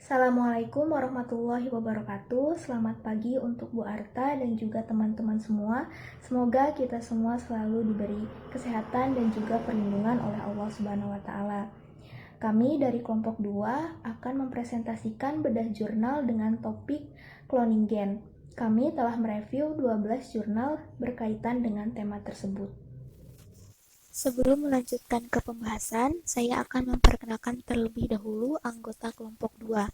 Assalamualaikum warahmatullahi wabarakatuh. Selamat pagi untuk Bu Arta dan juga teman-teman semua. Semoga kita semua selalu diberi kesehatan dan juga perlindungan oleh Allah Subhanahu wa taala. Kami dari kelompok 2 akan mempresentasikan bedah jurnal dengan topik cloning gen. Kami telah mereview 12 jurnal berkaitan dengan tema tersebut. Sebelum melanjutkan ke pembahasan, saya akan memperkenalkan terlebih dahulu anggota kelompok 2,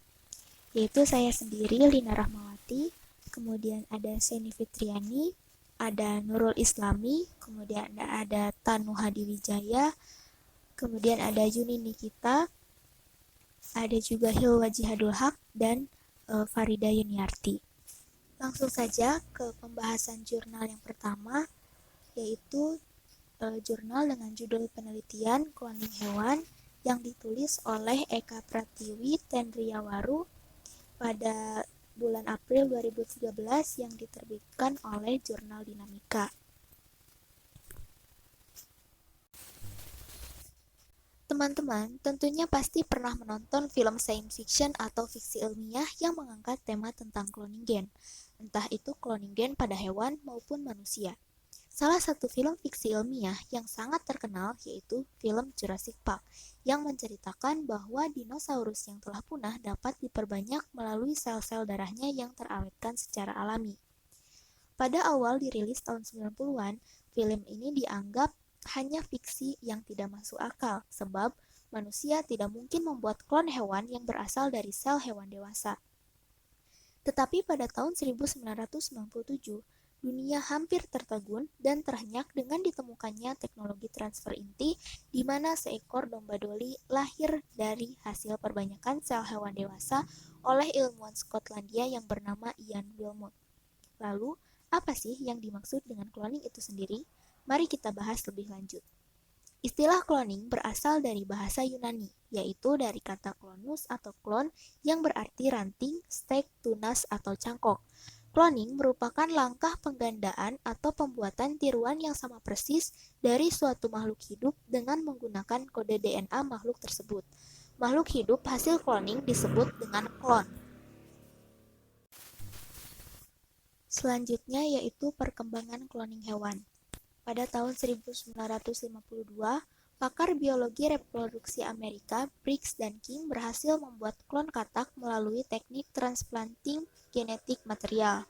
yaitu saya sendiri, Lina Rahmawati, kemudian ada Seni Fitriani, ada Nurul Islami, kemudian ada Tanu Hadi Wijaya, kemudian ada Yuni Nikita, ada juga Hilwa Jihadul Haq, dan Farida Yuniarti. Langsung saja ke pembahasan jurnal yang pertama, yaitu jurnal dengan judul penelitian cloning hewan yang ditulis oleh Eka Pratiwi Tendriawaru pada bulan April 2013 yang diterbitkan oleh Jurnal Dinamika. Teman-teman tentunya pasti pernah menonton film science fiction atau fiksi ilmiah yang mengangkat tema tentang cloning gen, entah itu cloning gen pada hewan maupun manusia. Salah satu film fiksi ilmiah yang sangat terkenal yaitu film Jurassic Park yang menceritakan bahwa dinosaurus yang telah punah dapat diperbanyak melalui sel-sel darahnya yang terawetkan secara alami. Pada awal dirilis tahun 90-an, film ini dianggap hanya fiksi yang tidak masuk akal sebab manusia tidak mungkin membuat klon hewan yang berasal dari sel hewan dewasa. Tetapi pada tahun 1997, dunia hampir tertegun dan terhenyak dengan ditemukannya teknologi transfer inti di mana seekor domba doli lahir dari hasil perbanyakan sel hewan dewasa oleh ilmuwan Skotlandia yang bernama Ian Wilmot. Lalu, apa sih yang dimaksud dengan cloning itu sendiri? Mari kita bahas lebih lanjut. Istilah cloning berasal dari bahasa Yunani, yaitu dari kata klonus atau klon yang berarti ranting, stek, tunas, atau cangkok. Cloning merupakan langkah penggandaan atau pembuatan tiruan yang sama persis dari suatu makhluk hidup dengan menggunakan kode DNA makhluk tersebut. Makhluk hidup hasil cloning disebut dengan klon. Selanjutnya yaitu perkembangan cloning hewan. Pada tahun 1952, pakar biologi reproduksi Amerika, Briggs dan King berhasil membuat klon katak melalui teknik transplanting genetik material.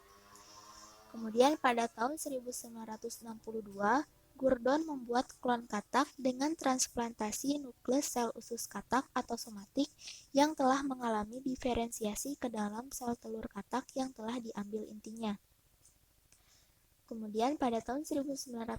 Kemudian pada tahun 1962, Gurdon membuat klon katak dengan transplantasi nukleus sel usus katak atau somatik yang telah mengalami diferensiasi ke dalam sel telur katak yang telah diambil intinya. Kemudian pada tahun 1967,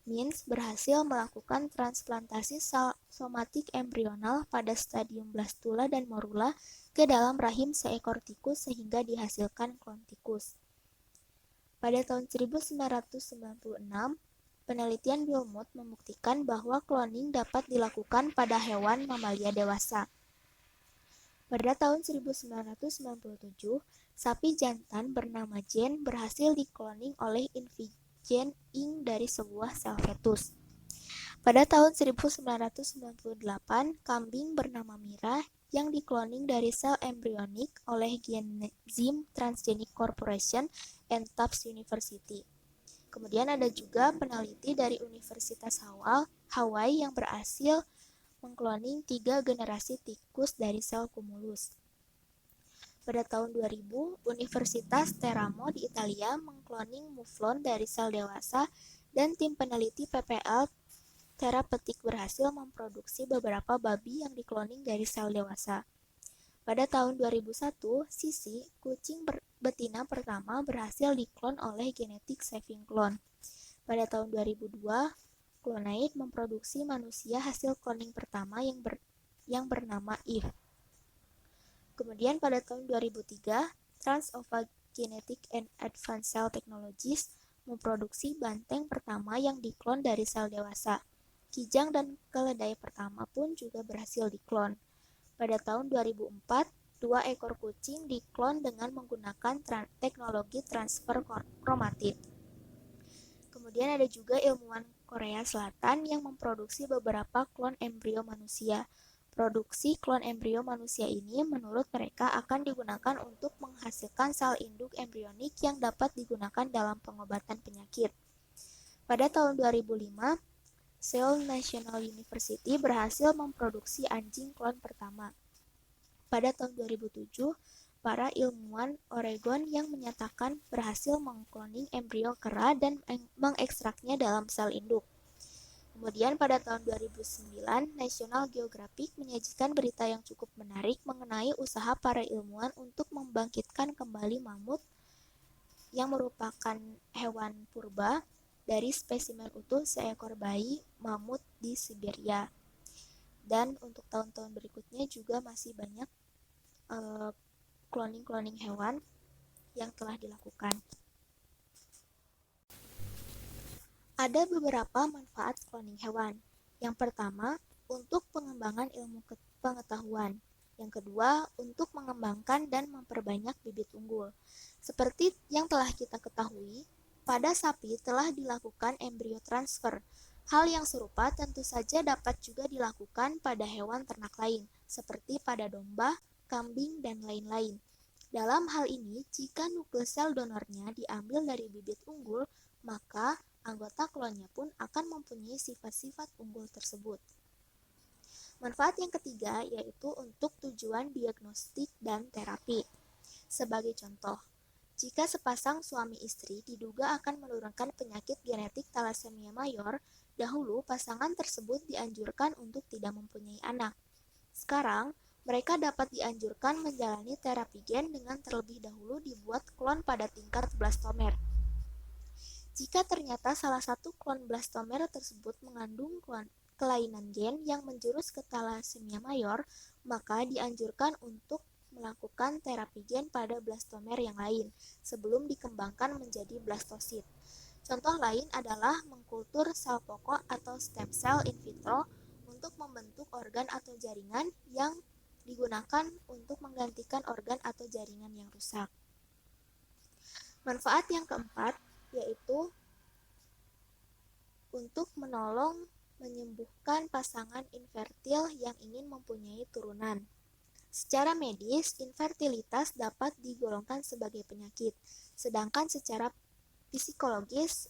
Mintz berhasil melakukan transplantasi somatik embrional pada stadium blastula dan morula ke dalam rahim seekor tikus sehingga dihasilkan klon tikus. Pada tahun 1996, penelitian Wilmot membuktikan bahwa cloning dapat dilakukan pada hewan mamalia dewasa. Pada tahun 1997, sapi jantan bernama Jane berhasil dikloning oleh Invigen Inc. dari sebuah sel fetus. Pada tahun 1998, kambing bernama Mira yang dikloning dari sel embrionik oleh Genzyme Transgenic Corporation and Tufts University. Kemudian ada juga peneliti dari Universitas Hawaii yang berhasil mengkloning 3 generasi tikus dari sel kumulus. Pada tahun 2000, Universitas Teramo di Italia mengkloning muflon dari sel dewasa dan tim peneliti PPL Therapeutic berhasil memproduksi beberapa babi yang dikloning dari sel dewasa. Pada tahun 2001, Sisi, kucing betina pertama berhasil diklon oleh Genetic Saving Clone. Pada tahun 2002, Clonaid memproduksi manusia hasil cloning pertama yang bernama Eve. Kemudian pada tahun 2003, Transova Genetic and Advanced Cell Technologies memproduksi banteng pertama yang diklon dari sel dewasa. Kijang dan keledai pertama pun juga berhasil diklon. Pada tahun 2004, 2 ekor kucing diklon dengan menggunakan teknologi transfer kromatid. Kemudian ada juga ilmuwan Korea Selatan yang memproduksi beberapa klon embrio manusia. Produksi klon embrio manusia ini menurut mereka akan digunakan untuk menghasilkan sel induk embrionik yang dapat digunakan dalam pengobatan penyakit. Pada tahun 2005, Seoul National University berhasil memproduksi anjing klon pertama. Pada tahun 2007, para ilmuwan Oregon yang menyatakan berhasil mengkloning embrio kera dan mengekstraknya dalam sel induk. Kemudian pada tahun 2009, National Geographic menyajikan berita yang cukup menarik mengenai usaha para ilmuwan untuk membangkitkan kembali mamut yang merupakan hewan purba dari spesimen utuh seekor bayi mamut di Siberia. Dan untuk tahun-tahun berikutnya juga masih banyak cloning hewan yang telah dilakukan. Ada beberapa manfaat cloning hewan. Yang pertama, untuk pengembangan ilmu pengetahuan. Yang kedua, untuk mengembangkan dan memperbanyak bibit unggul. Seperti yang telah kita ketahui, pada sapi telah dilakukan embrio transfer. Hal yang serupa tentu saja dapat juga dilakukan pada hewan ternak lain, seperti pada domba, kambing, dan lain-lain. Dalam hal ini, jika nukleus sel donornya diambil dari bibit unggul, maka anggota klonnya pun akan mempunyai sifat-sifat unggul tersebut. Manfaat yang ketiga yaitu untuk tujuan diagnostik dan terapi. Sebagai contoh, jika sepasang suami istri diduga akan menurunkan penyakit genetik thalassemia mayor, dahulu pasangan tersebut dianjurkan untuk tidak mempunyai anak. Sekarang, mereka dapat dianjurkan menjalani terapi gen dengan terlebih dahulu dibuat klon pada tingkat blastomer. Jika ternyata salah satu klon blastomer tersebut mengandung kelainan gen yang menjurus ke thalassemia mayor, maka dianjurkan untuk melakukan terapi gen pada blastomer yang lain sebelum dikembangkan menjadi blastosit. Contoh lain adalah mengkultur sel pokok atau stem cell in vitro untuk membentuk organ atau jaringan yang digunakan untuk menggantikan organ atau jaringan yang rusak. Manfaat yang keempat yaitu untuk menolong menyembuhkan pasangan infertil yang ingin mempunyai turunan. Secara medis, infertilitas dapat digolongkan sebagai penyakit, sedangkan secara psikologis,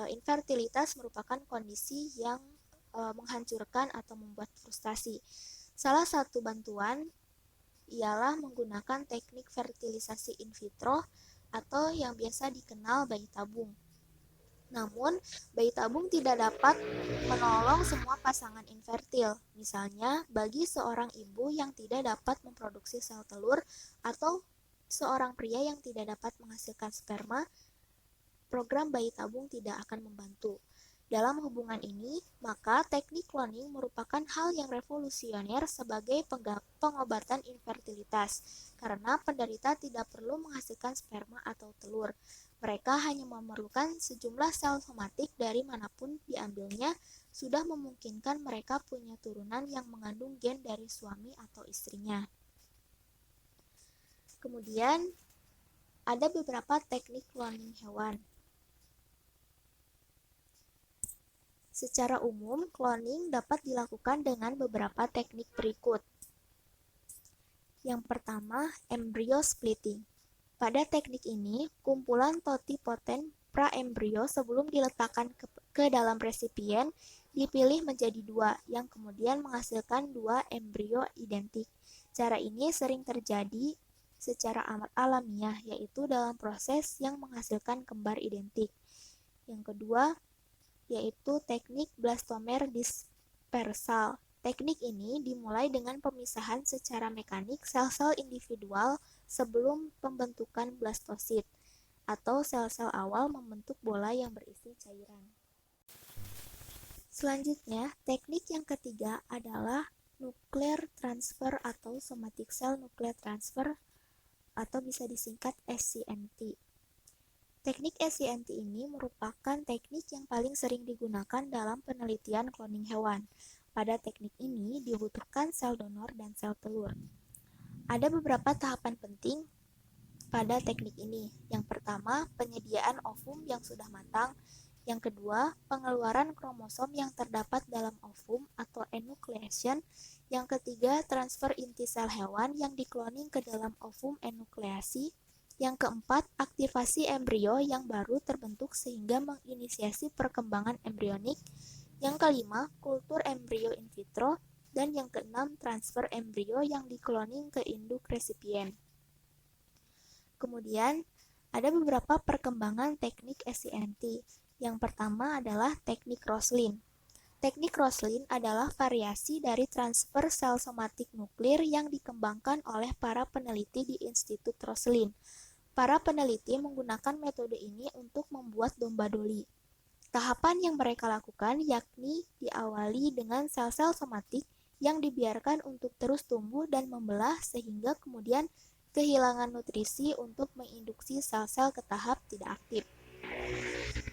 infertilitas merupakan kondisi yang menghancurkan atau membuat frustasi. Salah satu bantuan ialah menggunakan teknik fertilisasi in vitro atau yang biasa dikenal bayi tabung. Namun, bayi tabung tidak dapat menolong semua pasangan infertil. Misalnya, bagi seorang ibu yang tidak dapat memproduksi sel telur atau seorang pria yang tidak dapat menghasilkan sperma, program bayi tabung tidak akan membantu. Dalam hubungan ini, maka teknik cloning merupakan hal yang revolusioner sebagai pengobatan infertilitas, karena penderita tidak perlu menghasilkan sperma atau telur. Mereka hanya memerlukan sejumlah sel somatik dari manapun diambilnya, sudah memungkinkan mereka punya turunan yang mengandung gen dari suami atau istrinya. Kemudian, ada beberapa teknik cloning hewan. Secara umum, cloning dapat dilakukan dengan beberapa teknik berikut. Yang pertama, embryo splitting. Pada teknik ini, kumpulan totipotent praembrio sebelum diletakkan ke dalam resipien dipilih menjadi dua, yang kemudian menghasilkan dua embrio identik. Cara ini sering terjadi secara amat alamiah, yaitu dalam proses yang menghasilkan kembar identik. Yang kedua, yaitu teknik blastomer dispersal. Teknik ini dimulai dengan pemisahan secara mekanik sel-sel individual sebelum pembentukan blastosit, atau sel-sel awal membentuk bola yang berisi cairan. Selanjutnya, teknik yang ketiga adalah nuclear transfer atau somatic cell nuclear transfer, atau bisa disingkat SCNT. Teknik SCNT ini merupakan teknik yang paling sering digunakan dalam penelitian cloning hewan. Pada teknik ini dibutuhkan sel donor dan sel telur. Ada beberapa tahapan penting pada teknik ini. Yang pertama, penyediaan ovum yang sudah matang. Yang kedua, pengeluaran kromosom yang terdapat dalam ovum atau enucleation. Yang ketiga, transfer inti sel hewan yang dikloning ke dalam ovum enukleasi. Yang keempat, aktivasi embrio yang baru terbentuk sehingga menginisiasi perkembangan embrionik. Yang kelima, kultur embrio in vitro. Dan yang keenam, transfer embrio yang dikloning ke induk resipien. Kemudian, ada beberapa perkembangan teknik SCNT. Yang pertama adalah teknik Roslin. Teknik Roslin adalah variasi dari transfer sel somatik nuklir yang dikembangkan oleh para peneliti di Institut Roslin. Para peneliti menggunakan metode ini untuk membuat domba doli. Tahapan yang mereka lakukan yakni diawali dengan sel-sel somatik yang dibiarkan untuk terus tumbuh dan membelah sehingga kemudian kehilangan nutrisi untuk menginduksi sel-sel ke tahap tidak aktif.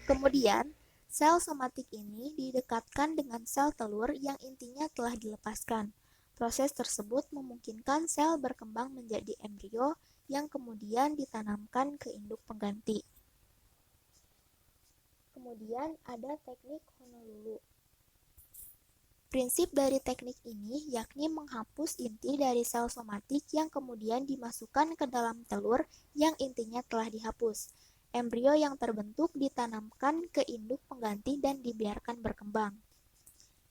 Kemudian, sel somatik ini didekatkan dengan sel telur yang intinya telah dilepaskan. Proses tersebut memungkinkan sel berkembang menjadi embrio yang kemudian ditanamkan ke induk pengganti. Kemudian ada teknik Honolulu. Prinsip dari teknik ini yakni menghapus inti dari sel somatik yang kemudian dimasukkan ke dalam telur yang intinya telah dihapus. Embrio yang terbentuk ditanamkan ke induk pengganti dan dibiarkan berkembang.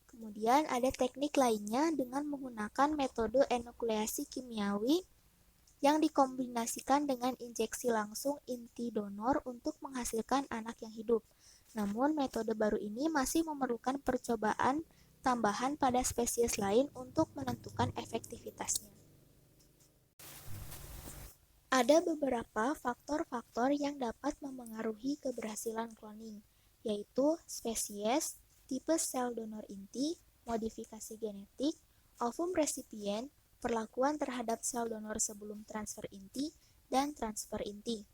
Kemudian ada teknik lainnya dengan menggunakan metode enukleasi kimiawi yang dikombinasikan dengan injeksi langsung inti donor untuk menghasilkan anak yang hidup. Namun metode baru ini masih memerlukan percobaan tambahan pada spesies lain untuk menentukan efektivitasnya. Ada beberapa faktor-faktor yang dapat memengaruhi keberhasilan cloning, yaitu spesies, tipe sel donor inti, modifikasi genetik, ovum resipien, perlakuan terhadap sel donor sebelum transfer inti, dan transfer inti.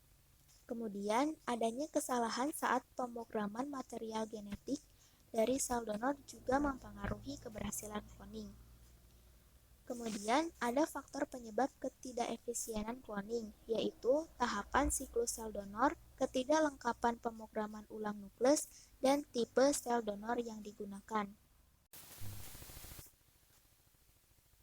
Kemudian, adanya kesalahan saat pemrograman material genetik dari sel donor juga mempengaruhi keberhasilan cloning. Kemudian, ada faktor penyebab ketidakefisienan cloning, yaitu tahapan siklus sel donor, ketidaklengkapan pemrograman ulang nukleus, dan tipe sel donor yang digunakan.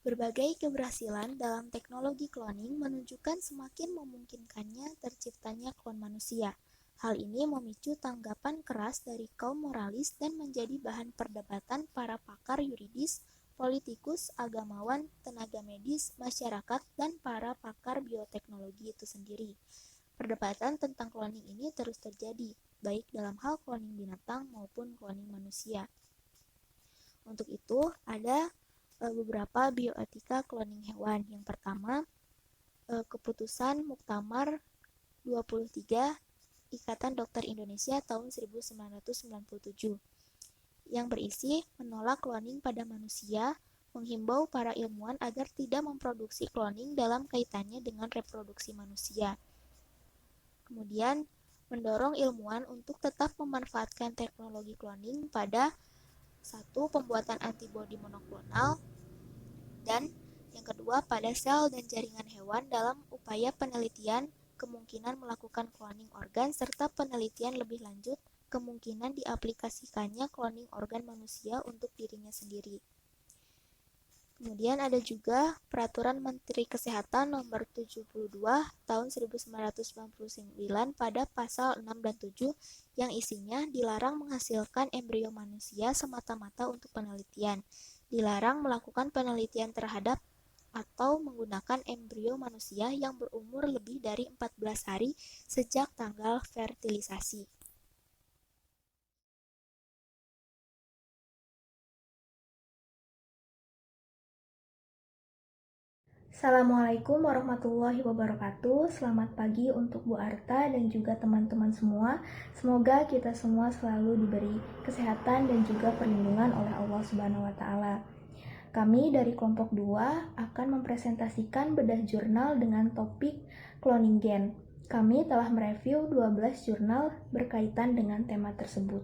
Berbagai keberhasilan dalam teknologi cloning menunjukkan semakin memungkinkannya terciptanya klon manusia. Hal ini memicu tanggapan keras dari kaum moralis dan menjadi bahan perdebatan para pakar yuridis, politikus, agamawan, tenaga medis, masyarakat, dan para pakar bioteknologi itu sendiri. Perdebatan tentang cloning ini terus terjadi, baik dalam hal cloning binatang maupun cloning manusia. Untuk itu, ada beberapa bioetika cloning hewan. Yang pertama, keputusan Muktamar 23 Ikatan Dokter Indonesia tahun 1997 yang berisi menolak cloning pada manusia, menghimbau para ilmuwan agar tidak memproduksi cloning dalam kaitannya dengan reproduksi manusia. Kemudian, mendorong ilmuwan untuk tetap memanfaatkan teknologi cloning pada satu, pembuatan antibodi monoklonal, dan yang kedua pada sel dan jaringan hewan dalam upaya penelitian kemungkinan melakukan cloning organ serta penelitian lebih lanjut kemungkinan diaplikasikannya cloning organ manusia untuk dirinya sendiri. Kemudian ada juga Peraturan Menteri Kesehatan Nomor 72 Tahun 1999 pada pasal 6 dan 7 yang isinya dilarang menghasilkan embrio manusia semata-mata untuk penelitian, dilarang melakukan penelitian terhadap atau menggunakan embrio manusia yang berumur lebih dari 14 hari sejak tanggal fertilisasi. Assalamualaikum warahmatullahi wabarakatuh. Selamat pagi untuk Bu Arta dan juga teman-teman semua. Semoga kita semua selalu diberi kesehatan dan juga perlindungan oleh Allah Subhanahu wa taala. Kami dari kelompok 2 akan mempresentasikan bedah jurnal dengan topik cloning gen. Kami telah mereview 12 jurnal berkaitan dengan tema tersebut.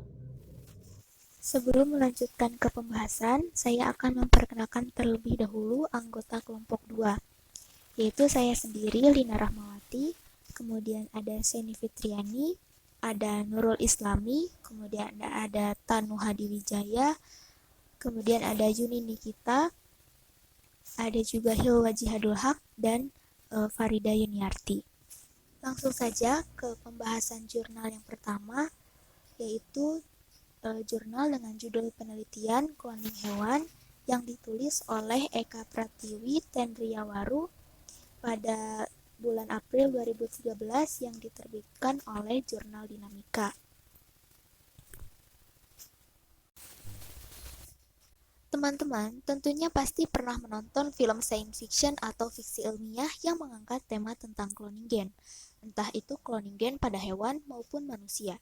Sebelum melanjutkan ke pembahasan, saya akan memperkenalkan terlebih dahulu anggota kelompok 2, yaitu saya sendiri, Lina Rahmawati, kemudian ada Seni Fitriani, ada Nurul Islami, kemudian ada Tanu Hadi Wijaya, kemudian ada Yuni Nikita, ada juga Hilwa Jihadul Haq, dan Farida Yuniarti. Langsung saja ke pembahasan jurnal yang pertama, yaitu jurnal dengan judul penelitian kloning hewan yang ditulis oleh Eka Pratiwi Tendriyawaru pada bulan April 2013 yang diterbitkan oleh Jurnal Dinamika. Teman-teman tentunya pasti pernah menonton film science fiction atau fiksi ilmiah yang mengangkat tema tentang cloning gen, entah itu cloning gen pada hewan maupun manusia.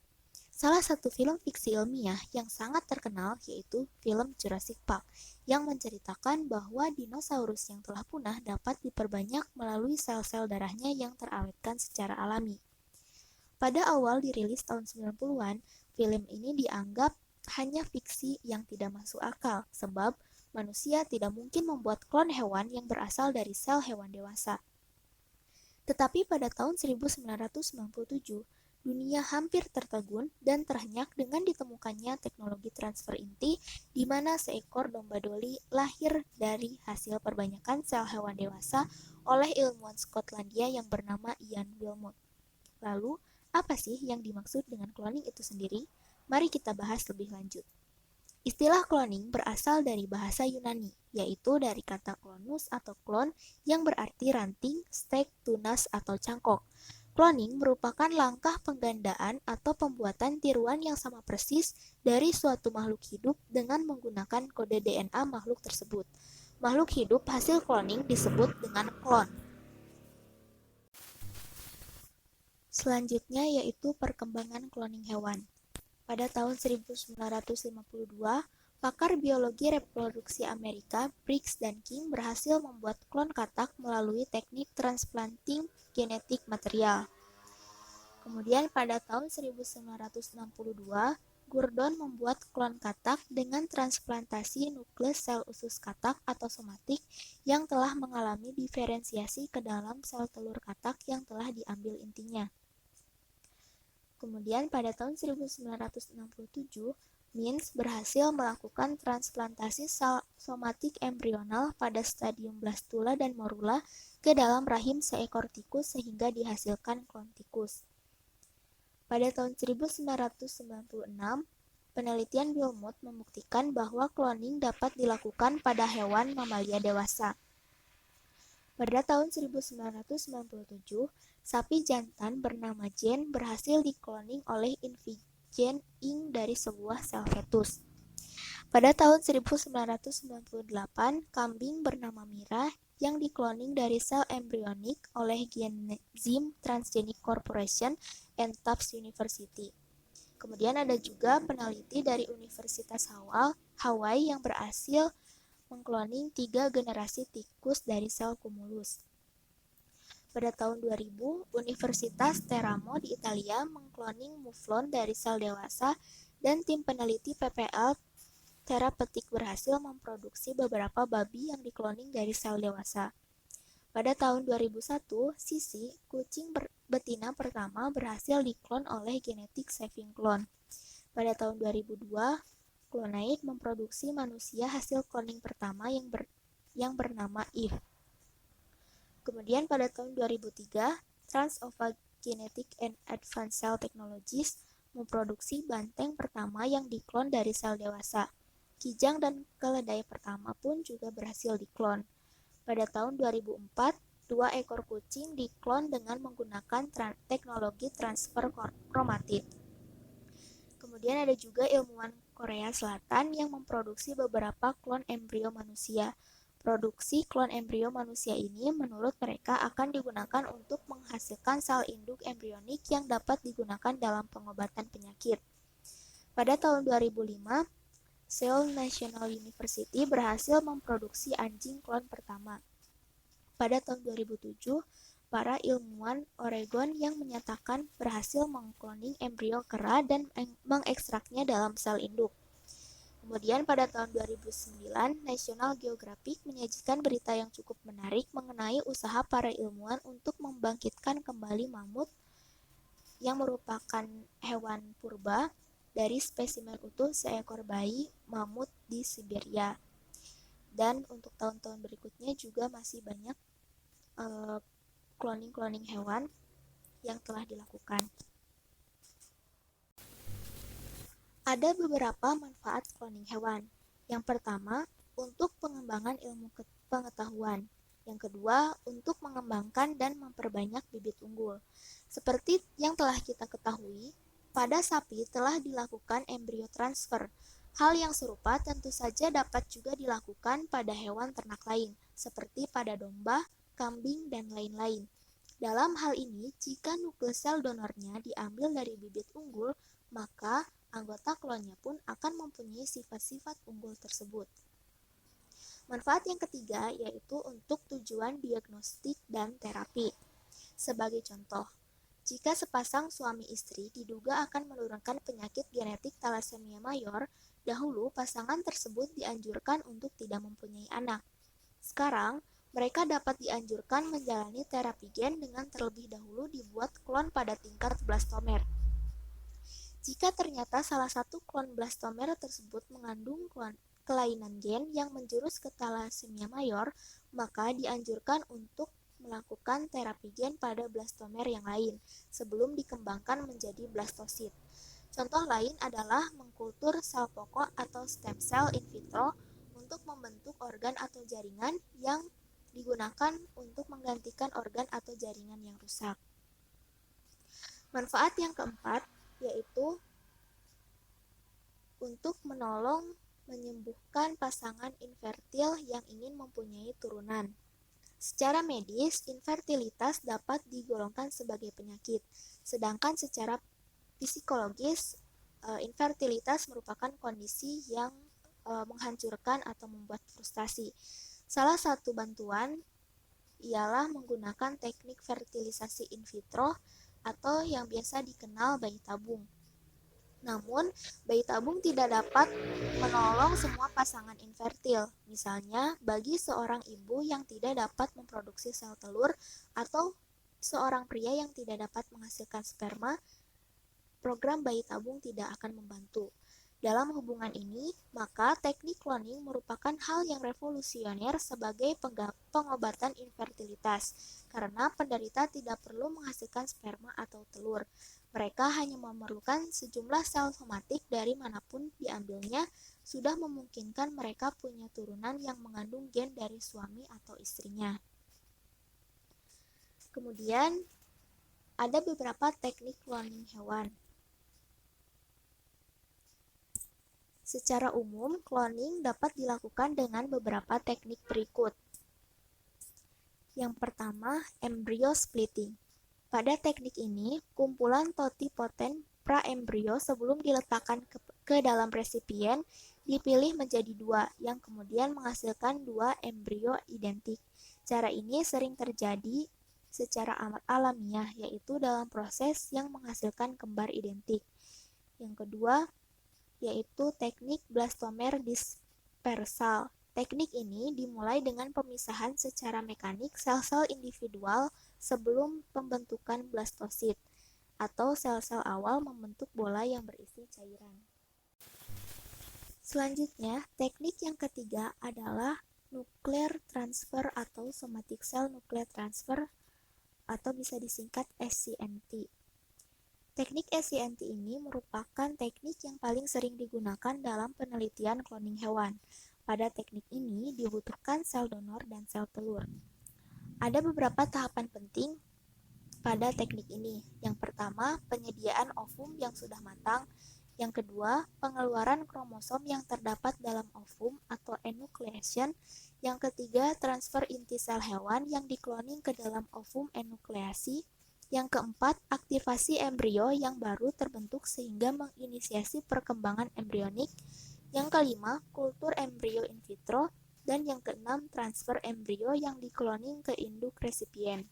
Salah satu film fiksi ilmiah yang sangat terkenal yaitu film Jurassic Park, yang menceritakan bahwa dinosaurus yang telah punah dapat diperbanyak melalui sel-sel darahnya yang terawetkan secara alami. Pada awal dirilis tahun 90-an, film ini dianggap hanya fiksi yang tidak masuk akal, sebab manusia tidak mungkin membuat klon hewan yang berasal dari sel hewan dewasa. Tetapi pada tahun 1997, dunia hampir tertegun dan terhenyak dengan ditemukannya teknologi transfer inti di mana seekor domba Dolly lahir dari hasil perbanyakan sel hewan dewasa oleh ilmuwan Skotlandia yang bernama Ian Wilmot. Lalu, apa sih yang dimaksud dengan cloning itu sendiri? Mari kita bahas lebih lanjut. Istilah cloning berasal dari bahasa Yunani, yaitu dari kata klonus atau klon yang berarti ranting, stek, tunas, atau cangkok. Cloning merupakan langkah penggandaan atau pembuatan tiruan yang sama persis dari suatu makhluk hidup dengan menggunakan kode DNA makhluk tersebut. Makhluk hidup hasil cloning disebut dengan klon. Selanjutnya yaitu perkembangan cloning hewan. Pada tahun 1952, pakar biologi reproduksi Amerika, Briggs dan King berhasil membuat klon katak melalui teknik transplanting genetik material. Kemudian pada tahun 1962, Gurdon membuat klon katak dengan transplantasi nukleus sel usus katak atau somatik yang telah mengalami diferensiasi ke dalam sel telur katak yang telah diambil intinya. Kemudian pada tahun 1967, Mintz berhasil melakukan transplantasi somatik embrional pada stadium blastula dan morula ke dalam rahim seekor tikus sehingga dihasilkan klon tikus. Pada tahun 1996, penelitian Wilmot membuktikan bahwa cloning dapat dilakukan pada hewan mamalia dewasa. Pada tahun 1997, sapi jantan bernama Jane berhasil dikloning oleh Invigen Inc. dari sebuah sel fetus. Pada tahun 1998, kambing bernama Mira yang dikloning dari sel embrionik oleh Genzyme Transgenic Corporation and Tufts University. Kemudian ada juga peneliti dari Universitas Hawaii yang berhasil mengkloning 3 generasi tikus dari sel kumulus. Pada tahun 2000, Universitas Teramo di Italia mengkloning muflon dari sel dewasa dan tim peneliti PPL Therapeutic berhasil memproduksi beberapa babi yang dikloning dari sel dewasa. Pada tahun 2001, Sisi, kucing betina pertama berhasil diklon oleh Genetic Saving Clone. Pada tahun 2002, Clonaid memproduksi manusia hasil cloning pertama yang bernama Eve. Kemudian pada tahun 2003, Transova Genetic and Advanced Cell Technologies memproduksi banteng pertama yang diklon dari sel dewasa. Kijang dan keledai pertama pun juga berhasil diklon. Pada tahun 2004, 2 ekor kucing diklon dengan menggunakan teknologi transfer kromatid. Kemudian ada juga ilmuwan Korea Selatan yang memproduksi beberapa klon embrio manusia. Produksi klon embrio manusia ini menurut mereka akan digunakan untuk menghasilkan sel induk embrionik yang dapat digunakan dalam pengobatan penyakit. Pada tahun 2005, Seoul National University berhasil memproduksi anjing klon pertama. Pada tahun 2007, para ilmuwan Oregon yang menyatakan berhasil mengkloning embrio kera dan mengekstraknya dalam sel induk. Kemudian pada tahun 2009, National Geographic menyajikan berita yang cukup menarik mengenai usaha para ilmuwan untuk membangkitkan kembali mamut yang merupakan hewan purba dari spesimen utuh seekor bayi mamut di Siberia. Dan untuk tahun-tahun berikutnya juga masih banyak cloning-cloning hewan yang telah dilakukan. Ada beberapa manfaat cloning hewan. Yang pertama, untuk pengembangan ilmu pengetahuan. Yang kedua, untuk mengembangkan dan memperbanyak bibit unggul. Seperti yang telah kita ketahui, pada sapi telah dilakukan embrio transfer. Hal yang serupa tentu saja dapat juga dilakukan pada hewan ternak lain, seperti pada domba, kambing, dan lain-lain. Dalam hal ini, jika nukleus sel donornya diambil dari bibit unggul, maka anggota klonnya pun akan mempunyai sifat-sifat unggul tersebut. Manfaat yang ketiga yaitu untuk tujuan diagnostik dan terapi. Sebagai contoh, jika sepasang suami istri diduga akan menurunkan penyakit genetik thalassemia mayor, dahulu pasangan tersebut dianjurkan untuk tidak mempunyai anak. Sekarang, mereka dapat dianjurkan menjalani terapi gen dengan terlebih dahulu dibuat klon pada tingkat blastomer. Jika ternyata salah satu klon blastomer tersebut mengandung kelainan gen yang menjurus ke thalassemia mayor, maka dianjurkan untuk melakukan terapi gen pada blastomer yang lain sebelum dikembangkan menjadi blastosit. Contoh lain adalah mengkultur sel pokok atau stem cell in vitro untuk membentuk organ atau jaringan yang digunakan untuk menggantikan organ atau jaringan yang rusak. Manfaat yang keempat yaitu untuk menolong menyembuhkan pasangan infertil yang ingin mempunyai turunan. Secara medis, infertilitas dapat digolongkan sebagai penyakit, sedangkan secara psikologis, infertilitas merupakan kondisi yang menghancurkan atau membuat frustasi. Salah satu bantuan ialah menggunakan teknik fertilisasi in vitro atau yang biasa dikenal bayi tabung. Namun, bayi tabung tidak dapat menolong semua pasangan infertil. Misalnya, bagi seorang ibu yang tidak dapat memproduksi sel telur atau seorang pria yang tidak dapat menghasilkan sperma, program bayi tabung tidak akan membantu. Dalam hubungan ini, maka teknik cloning merupakan hal yang revolusioner sebagai pengobatan infertilitas, karena penderita tidak perlu menghasilkan sperma atau telur. Mereka hanya memerlukan sejumlah sel somatik dari manapun diambilnya, sudah memungkinkan mereka punya turunan yang mengandung gen dari suami atau istrinya. Kemudian, ada beberapa teknik cloning hewan. Secara umum, cloning dapat dilakukan dengan beberapa teknik berikut. Yang pertama, embryo splitting. Pada teknik ini, kumpulan totipotent praembrio sebelum diletakkan ke dalam resipien dipilih menjadi dua, yang kemudian menghasilkan dua embrio identik. Cara ini sering terjadi secara alamiah, yaitu dalam proses yang menghasilkan kembar identik. Yang kedua, yaitu teknik blastomer dispersal. Teknik ini dimulai dengan pemisahan secara mekanik sel-sel individual sebelum pembentukan blastosit, atau sel-sel awal membentuk bola yang berisi cairan. Selanjutnya, teknik yang ketiga adalah nuclear transfer atau somatic cell nuclear transfer, atau bisa disingkat SCNT. Teknik SCNT ini merupakan teknik yang paling sering digunakan dalam penelitian cloning hewan. Pada teknik ini dibutuhkan sel donor dan sel telur. Ada beberapa tahapan penting pada teknik ini. Yang pertama, penyediaan ovum yang sudah matang. Yang kedua, pengeluaran kromosom yang terdapat dalam ovum atau enucleation. Yang ketiga, transfer inti sel hewan yang dikloning ke dalam ovum enukleasi. Yang keempat, aktivasi embrio yang baru terbentuk sehingga menginisiasi perkembangan embrionik. Yang kelima, kultur embrio in vitro. Dan yang keenam, transfer embrio yang dikloning ke induk resipien.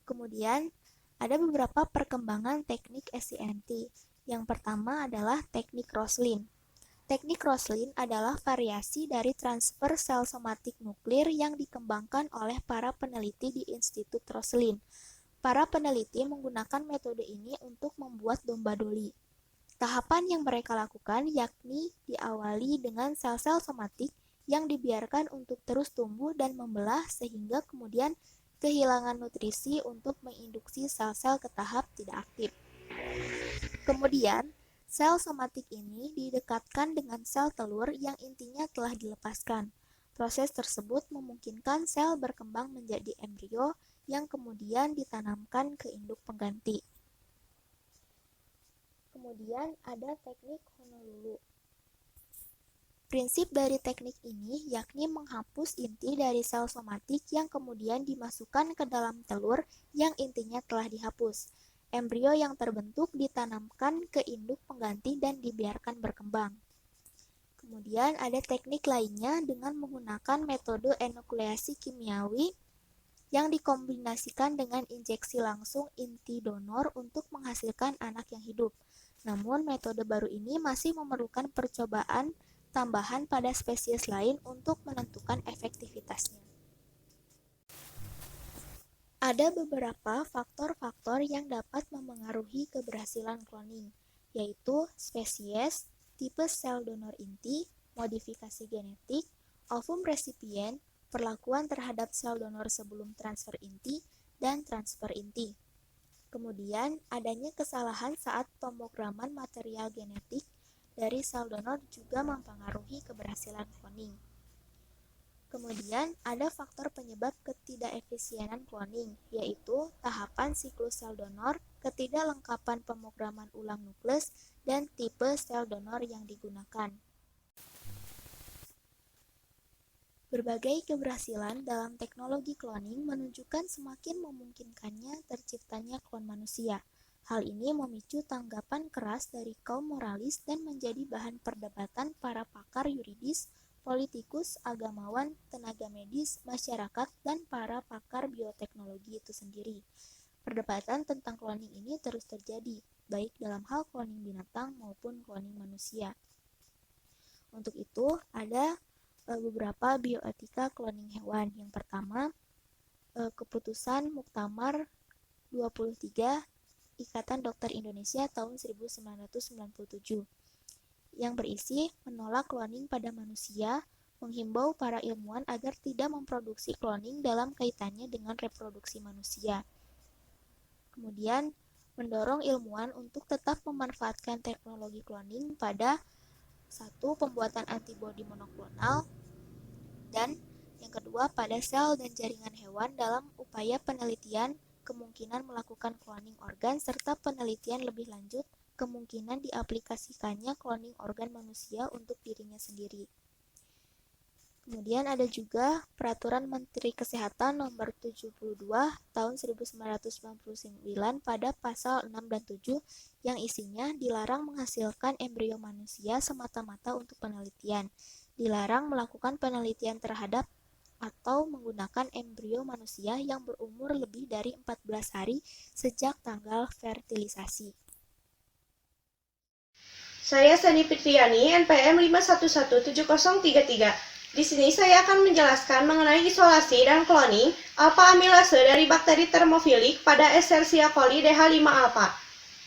Kemudian, ada beberapa perkembangan teknik SCNT. Yang pertama adalah teknik Roslin. Teknik Roslin adalah variasi dari transfer sel somatik nuklir yang dikembangkan oleh para peneliti di Institut Roslin. Para peneliti menggunakan metode ini untuk membuat domba doli. Tahapan yang mereka lakukan yakni diawali dengan sel-sel somatik yang dibiarkan untuk terus tumbuh dan membelah sehingga kemudian kehilangan nutrisi untuk menginduksi sel-sel ke tahap tidak aktif. Kemudian, sel somatik ini didekatkan dengan sel telur yang intinya telah dilepaskan. Proses tersebut memungkinkan sel berkembang menjadi embrio yang kemudian ditanamkan ke induk pengganti. Kemudian ada teknik Honolulu. Prinsip dari teknik ini yakni menghapus inti dari sel somatik yang kemudian dimasukkan ke dalam telur yang intinya telah dihapus. Embrio yang terbentuk ditanamkan ke induk pengganti dan dibiarkan berkembang. Kemudian ada teknik lainnya dengan menggunakan metode enukleasi kimiawi yang dikombinasikan dengan injeksi langsung inti donor untuk menghasilkan anak yang hidup. Namun, metode baru ini masih memerlukan percobaan tambahan pada spesies lain untuk menentukan efektivitasnya. Ada beberapa faktor-faktor yang dapat memengaruhi keberhasilan cloning, yaitu spesies, tipe sel donor inti, modifikasi genetik, ovum resipien, perlakuan terhadap sel donor sebelum transfer inti, dan transfer inti. Kemudian, adanya kesalahan saat pemrograman material genetik dari sel donor juga mempengaruhi keberhasilan cloning. Kemudian, ada faktor penyebab ketidakefisienan cloning, yaitu tahapan siklus sel donor, ketidaklengkapan pemrograman ulang nukleus, dan tipe sel donor yang digunakan. Berbagai keberhasilan dalam teknologi cloning menunjukkan semakin memungkinkannya terciptanya klon manusia. Hal ini memicu tanggapan keras dari kaum moralis dan menjadi bahan perdebatan para pakar yuridis, politikus, agamawan, tenaga medis, masyarakat, dan para pakar bioteknologi itu sendiri. Perdebatan tentang cloning ini terus terjadi, baik dalam hal cloning binatang maupun cloning manusia. Untuk itu, ada beberapa bioetika cloning hewan. Yang pertama, keputusan Muktamar 23 Ikatan Dokter Indonesia tahun 1997 yang berisi menolak cloning pada manusia, menghimbau para ilmuwan agar tidak memproduksi cloning dalam kaitannya dengan reproduksi manusia. Kemudian, mendorong ilmuwan untuk tetap memanfaatkan teknologi cloning pada satu, pembuatan antibodi monoklonal, dan yang kedua pada sel dan jaringan hewan dalam upaya penelitian kemungkinan melakukan cloning organ serta penelitian lebih lanjut kemungkinan diaplikasikannya cloning organ manusia untuk dirinya sendiri. Kemudian ada juga Peraturan Menteri Kesehatan Nomor 72 Tahun 1999 pada pasal 6 dan 7 yang isinya dilarang menghasilkan embrio manusia semata-mata untuk penelitian, dilarang melakukan penelitian terhadap atau menggunakan embrio manusia yang berumur lebih dari 14 hari sejak tanggal fertilisasi. Saya Sani Fitriani, NPM 5117033. Di sini saya akan menjelaskan mengenai isolasi dan cloning alpha amilase dari bakteri thermophilic pada Escherichia coli DH5-alpha.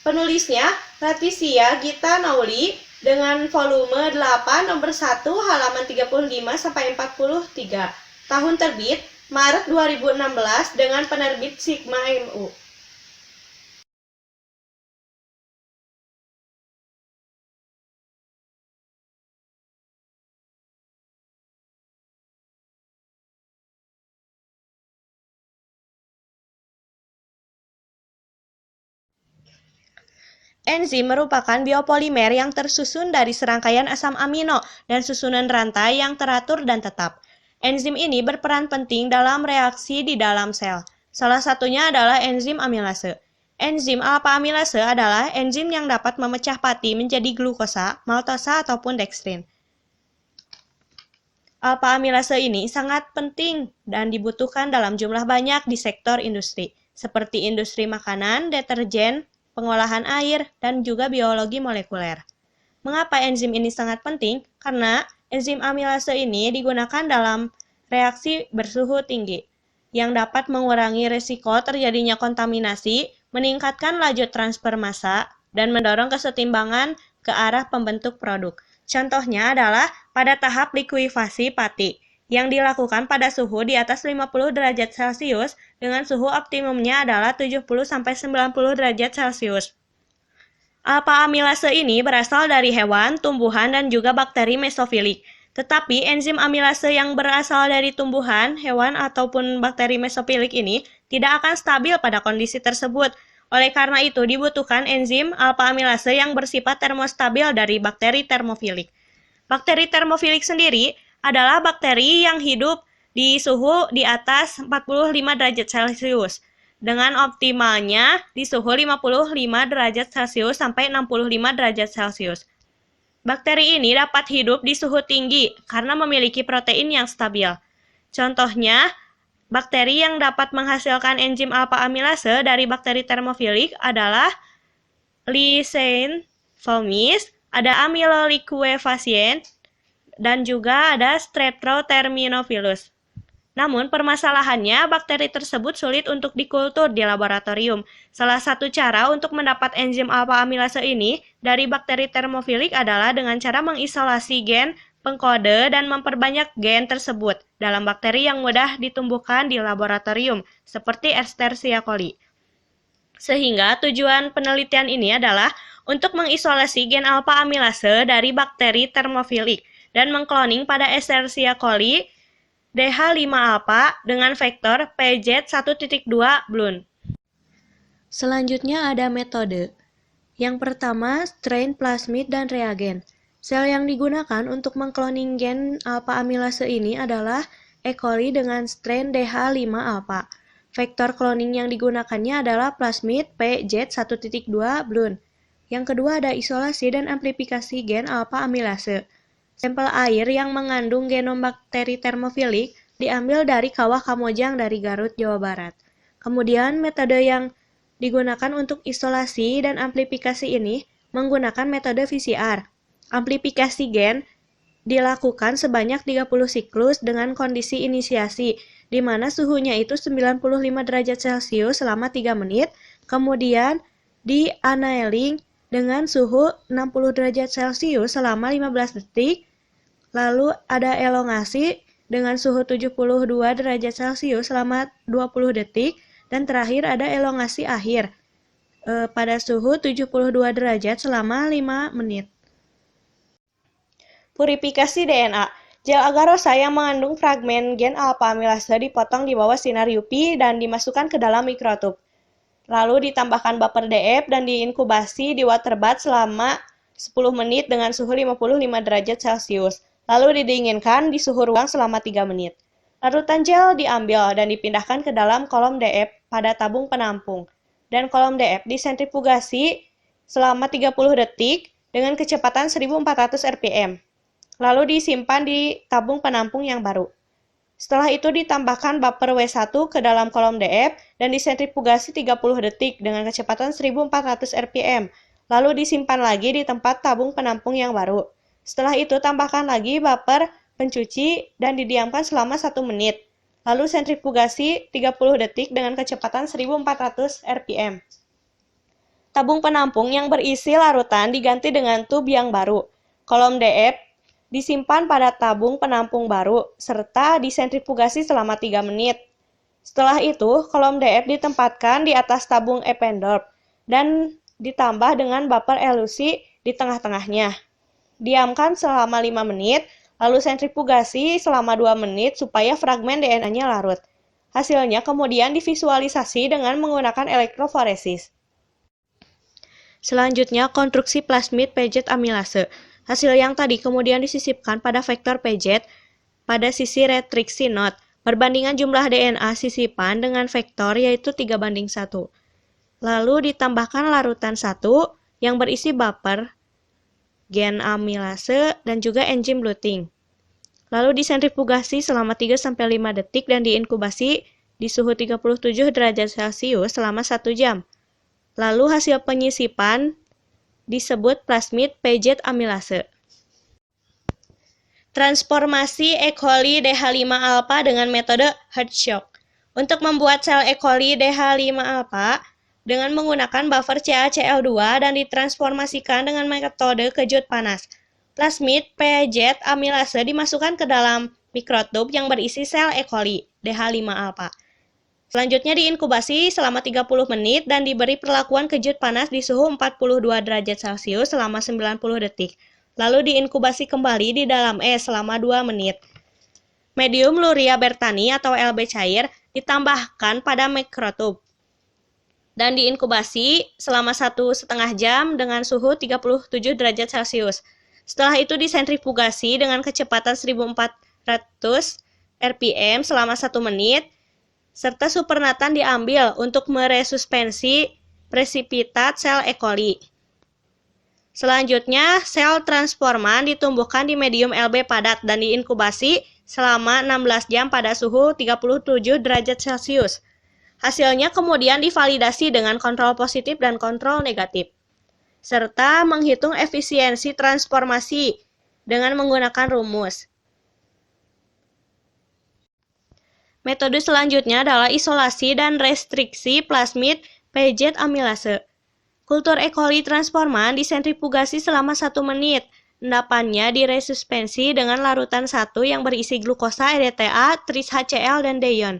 Penulisnya Leticia Gita Nauli dengan volume 8 nomor 1 halaman 35-43. Tahun terbit Maret 2016 dengan penerbit Sigma MU. Enzim merupakan biopolimer yang tersusun dari serangkaian asam amino dan susunan rantai yang teratur dan tetap. Enzim ini berperan penting dalam reaksi di dalam sel. Salah satunya adalah enzim amilase. Enzim alpha amilase adalah enzim yang dapat memecah pati menjadi glukosa, maltosa, ataupun dekstrin. Alpha amilase ini sangat penting dan dibutuhkan dalam jumlah banyak di sektor industri, seperti industri makanan, deterjen, pengolahan air, dan juga biologi molekuler. Mengapa enzim ini sangat penting? Karena enzim amilase ini digunakan dalam reaksi bersuhu tinggi. yang dapat mengurangi risiko terjadinya kontaminasi, meningkatkan laju transfer massa, dan mendorong kesetimbangan ke arah pembentuk produk. Contohnya adalah pada tahap likuifasi pati, yang dilakukan pada suhu di atas 50 derajat Celcius dengan suhu optimumnya adalah 70-90 derajat Celcius. Alpha amilase ini berasal dari hewan, tumbuhan, dan juga bakteri mesofilik. Tetapi enzim amilase yang berasal dari tumbuhan, hewan, ataupun bakteri mesofilik ini tidak akan stabil pada kondisi tersebut. Oleh karena itu dibutuhkan enzim alpha amilase yang bersifat termostabil dari bakteri termofilik. Bakteri termofilik sendiri adalah bakteri yang hidup di suhu di atas 45 derajat Celcius, dengan optimalnya di suhu 55 derajat Celcius sampai 65 derajat Celcius. Bakteri ini dapat hidup di suhu tinggi karena memiliki protein yang stabil. Contohnya, bakteri yang dapat menghasilkan enzim alpha amilase dari bakteri termofilik adalah Lisine fomis, ada Amyloliquefacient, dan juga ada Streptoterminophilus. Namun permasalahannya bakteri tersebut sulit untuk dikultur di laboratorium. Salah satu cara untuk mendapat enzim alpha amilase ini dari bakteri termofilik adalah dengan cara mengisolasi gen pengkode dan memperbanyak gen tersebut dalam bakteri yang mudah ditumbuhkan di laboratorium, seperti Escherichia coli. Sehingga tujuan penelitian ini adalah untuk mengisolasi gen alpha amilase dari bakteri termofilik dan mengkloning pada Escherichia coli DH5-alpha dengan vektor PZ1.2 BLUN. Selanjutnya ada metode. Yang pertama, strain plasmid dan reagen. Sel yang digunakan untuk mengkloning gen alpha amilase ini adalah E. coli dengan strain DH5-alpha. Vektor cloning yang digunakannya adalah plasmid PZ1.2 BLUN. Yang kedua ada isolasi dan amplifikasi gen alpha amilase. Sampel air yang mengandung genom bakteri termofilik diambil dari Kawah Kamojang dari Garut, Jawa Barat. Kemudian metode yang digunakan untuk isolasi dan amplifikasi ini menggunakan metode VCR. Amplifikasi gen dilakukan sebanyak 30 siklus dengan kondisi inisiasi, di mana suhunya itu 95 derajat Celcius selama 3 menit, kemudian di-annealing dengan suhu 60 derajat Celcius selama 15 detik, lalu ada elongasi dengan suhu 72 derajat Celcius selama 20 detik, dan terakhir ada elongasi akhir pada suhu 72 derajat selama 5 menit. Purifikasi DNA. Gel agarosa yang mengandung fragmen gen alpha amilase dipotong di bawah sinar UV dan dimasukkan ke dalam mikrotub. Lalu ditambahkan baper DF dan diinkubasi di water bath selama 10 menit dengan suhu 55 derajat Celcius. Lalu didinginkan di suhu ruang selama 3 menit. Larutan gel diambil dan dipindahkan ke dalam kolom DF pada tabung penampung. Dan kolom DF disentrifugasi selama 30 detik dengan kecepatan 1400 rpm. Lalu disimpan di tabung penampung yang baru. Setelah itu ditambahkan baper W1 ke dalam kolom DF dan disentrifugasi 30 detik dengan kecepatan 1400 rpm. Lalu disimpan lagi di tempat tabung penampung yang baru. Setelah itu tambahkan lagi baper pencuci dan didiamkan selama 1 menit. Lalu sentrifugasi 30 detik dengan kecepatan 1400 rpm. Tabung penampung yang berisi larutan diganti dengan tub yang baru. Kolom DF disimpan pada tabung penampung baru, serta disentrifugasi selama 3 menit. Setelah itu, kolom DF ditempatkan di atas tabung Eppendorf dan ditambah dengan baper elusi di tengah-tengahnya. Diamkan selama 5 menit, lalu sentrifugasi selama 2 menit supaya fragmen DNA-nya larut. Hasilnya kemudian divisualisasi dengan menggunakan elektroforesis. Selanjutnya, konstruksi plasmid PZ amilase. Hasil yang tadi kemudian disisipkan pada vektor PZ pada sisi retriksi not. Perbandingan jumlah DNA sisipan dengan vektor yaitu 3:1. Lalu ditambahkan larutan 1 yang berisi baper, gen amilase, dan juga enzim lutein. Lalu disentrifugasi selama 3-5 detik dan diinkubasi di suhu 37 derajat Celcius selama 1 jam. Lalu hasil penyisipan disebut plasmid PZ amilase. Transformasi E. coli DH5-alpha dengan metode Hertzsprung. Untuk membuat sel E. coli DH5-alpha dengan menggunakan buffer CaCl2 dan ditransformasikan dengan metode kejut panas. Plasmid PZ amilase dimasukkan ke dalam mikrotub yang berisi sel E. coli DH5-alpha. Selanjutnya diinkubasi selama 30 menit dan diberi perlakuan kejut panas di suhu 42 derajat Celcius selama 90 detik. Lalu diinkubasi kembali di dalam es selama 2 menit. Medium luria bertani atau LB cair ditambahkan pada mikrotub dan diinkubasi selama 1,5 jam dengan suhu 37 derajat Celcius. Setelah itu disentrifugasi dengan kecepatan 1400 rpm selama 1 menit, serta supernatan diambil untuk meresuspensi presipitat sel E. coli. Selanjutnya, sel transforman ditumbuhkan di medium LB padat dan diinkubasi selama 16 jam pada suhu 37 derajat Celcius. Hasilnya kemudian divalidasi dengan kontrol positif dan kontrol negatif, serta menghitung efisiensi transformasi dengan menggunakan rumus. Metode selanjutnya adalah isolasi dan restriksi plasmid PZ amilase. Kultur E. coli transforman disentrifugasi selama 1 menit. Endapannya diresuspensi dengan larutan 1 yang berisi glukosa, EDTA, tris HCl, dan deyon.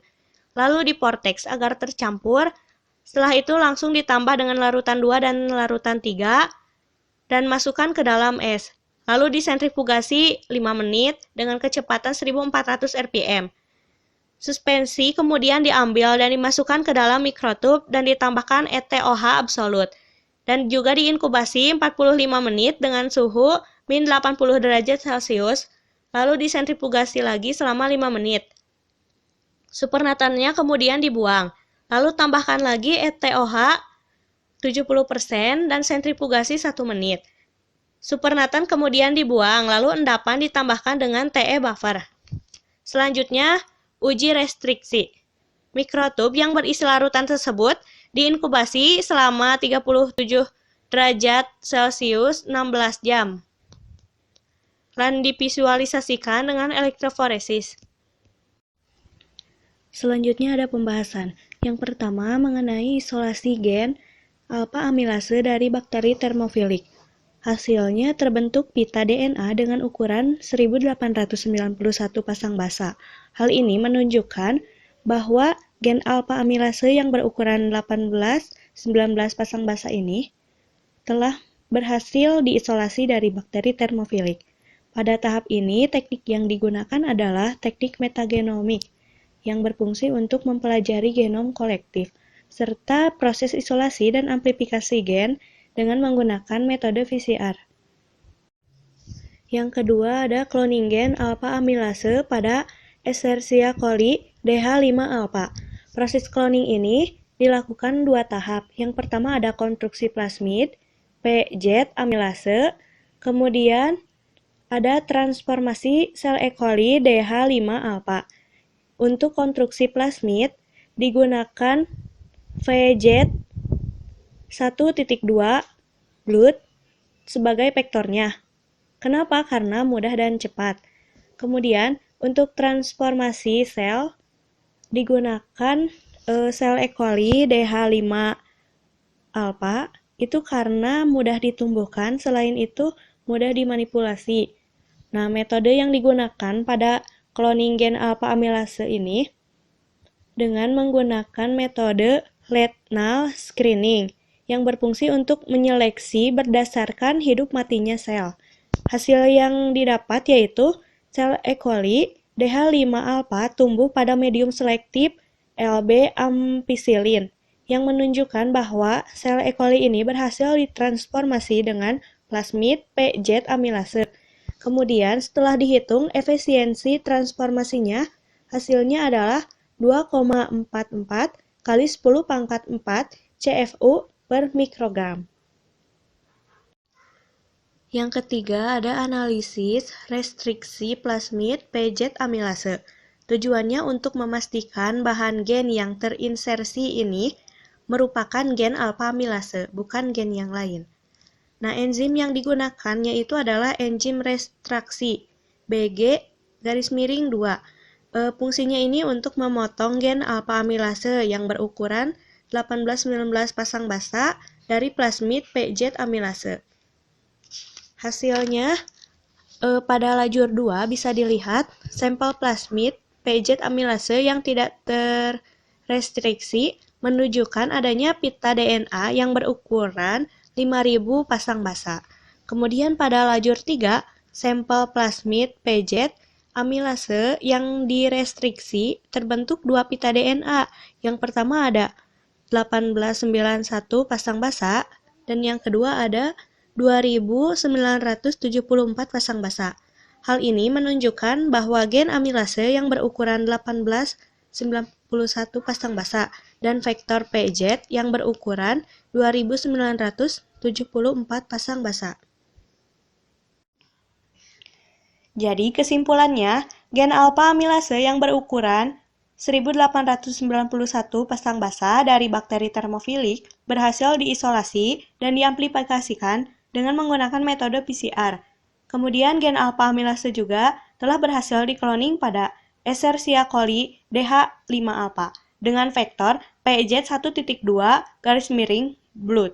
Lalu diportex agar tercampur. Setelah itu langsung ditambah dengan larutan 2 dan larutan 3 dan masukkan ke dalam es. Lalu disentrifugasi 5 menit dengan kecepatan 1400 rpm. Suspensi kemudian diambil dan dimasukkan ke dalam mikrotub dan ditambahkan ETOH absolut. Dan juga diinkubasi 45 menit dengan suhu min 80 derajat Celcius, lalu disentrifugasi lagi selama 5 menit. Supernatannya kemudian dibuang, lalu tambahkan lagi ETOH 70% dan sentrifugasi 1 menit. Supernatan kemudian dibuang, lalu endapan ditambahkan dengan TE buffer. Selanjutnya, uji restriksi. Mikrotub yang berisi larutan tersebut diinkubasi selama 37 derajat Celcius 16 jam. Dan divisualisasikan dengan elektroforesis. Selanjutnya ada pembahasan. Yang pertama mengenai isolasi gen alpha amilase dari bakteri termofilik. Hasilnya terbentuk pita DNA dengan ukuran 1891 pasang basa. Hal ini menunjukkan bahwa gen alpha amilase yang berukuran 18-19 pasang basa ini telah berhasil diisolasi dari bakteri termofilik. Pada tahap ini, teknik yang digunakan adalah teknik metagenomik yang berfungsi untuk mempelajari genom kolektif, serta proses isolasi dan amplifikasi gen dengan menggunakan metode PCR. Yang kedua ada cloning gen alpha amilase pada Escherichia coli DH5-alpha. Proses cloning ini dilakukan 2 tahap. Yang pertama ada konstruksi plasmid PZ amilase, kemudian ada transformasi sel E. coli DH5-alpha. Untuk konstruksi plasmid digunakan VZ 1.2 blood sebagai vektornya. Kenapa? Karena mudah dan cepat. Kemudian untuk transformasi sel digunakan sel E. coli DH5-alpha itu karena mudah ditumbuhkan, selain itu mudah dimanipulasi. Nah, metode yang digunakan pada cloning gen alpha amilase ini dengan menggunakan metode lethal screening yang berfungsi untuk menyeleksi berdasarkan hidup matinya sel. Hasil yang didapat yaitu sel E. coli DH5-alpha tumbuh pada medium selektif LB ampicillin yang menunjukkan bahwa sel E. coli ini berhasil ditransformasi dengan plasmid PZ amilase. Kemudian setelah dihitung efisiensi transformasinya, hasilnya adalah 2,44 kali 10 pangkat 4 CFU per mikrogram. Yang ketiga ada analisis restriksi plasmid PZ amilase. Tujuannya untuk memastikan bahan gen yang terinsersi ini merupakan gen alpha amilase, bukan gen yang lain. Nah, enzim yang digunakan yaitu adalah enzim restraksi BG-2 Fungsinya ini untuk memotong gen alpha amilase yang berukuran 18-19 pasang basa dari plasmid PZ amilase. Hasilnya, pada lajur 2 bisa dilihat sampel plasmid PZ amilase yang tidak terrestriksi menunjukkan adanya pita DNA yang berukuran 5.000 pasang basa. Kemudian pada lajur 3, sampel plasmid PZ amilase yang direstriksi terbentuk dua pita DNA. Yang pertama ada 1891 pasang basa dan yang kedua ada 2974 pasang basa. Hal ini menunjukkan bahwa gen amilase yang berukuran 1891 pasang basa dan vektor PZ yang berukuran 2974 pasang basa. Jadi kesimpulannya, gen alpha amilase yang berukuran 1891 pasang basa dari bakteri termofilik berhasil diisolasi dan diamplifikasikan dengan menggunakan metode PCR. Kemudian gen alpha amilase juga telah berhasil dikloning pada Escherichia coli DH5-alpha dengan vektor PEZ1.2-blood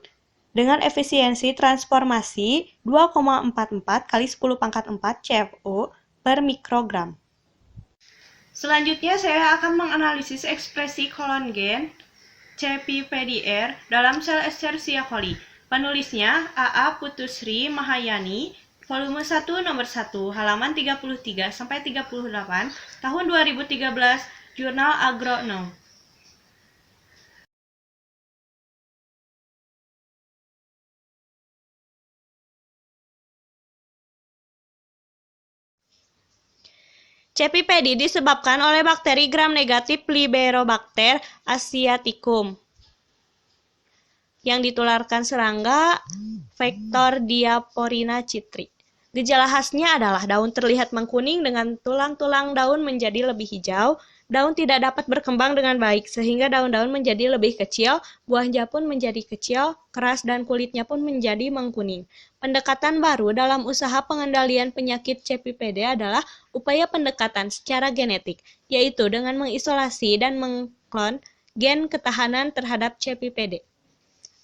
dengan efisiensi transformasi 2,44 kali 10 pangkat 4 CFO per mikrogram. Selanjutnya saya akan menganalisis ekspresi kolon gen CPPDR dalam sel Escherichia coli. Penulisnya AA Putusri Mahayani, volume 1 nomor 1, halaman 33 sampai 38, tahun 2013, Jurnal Agronom. CPPD disebabkan oleh bakteri gram-negatif Liberobacter asiaticum yang ditularkan serangga vektor Diaporina citri. Gejala khasnya adalah daun terlihat mengkuning dengan tulang-tulang daun menjadi lebih hijau, daun tidak dapat berkembang dengan baik sehingga daun-daun menjadi lebih kecil, buahnya pun menjadi kecil, keras dan kulitnya pun menjadi mengkuning. Pendekatan baru dalam usaha pengendalian penyakit CPPD adalah upaya pendekatan secara genetik, yaitu dengan mengisolasi dan mengklon gen ketahanan terhadap CPPD.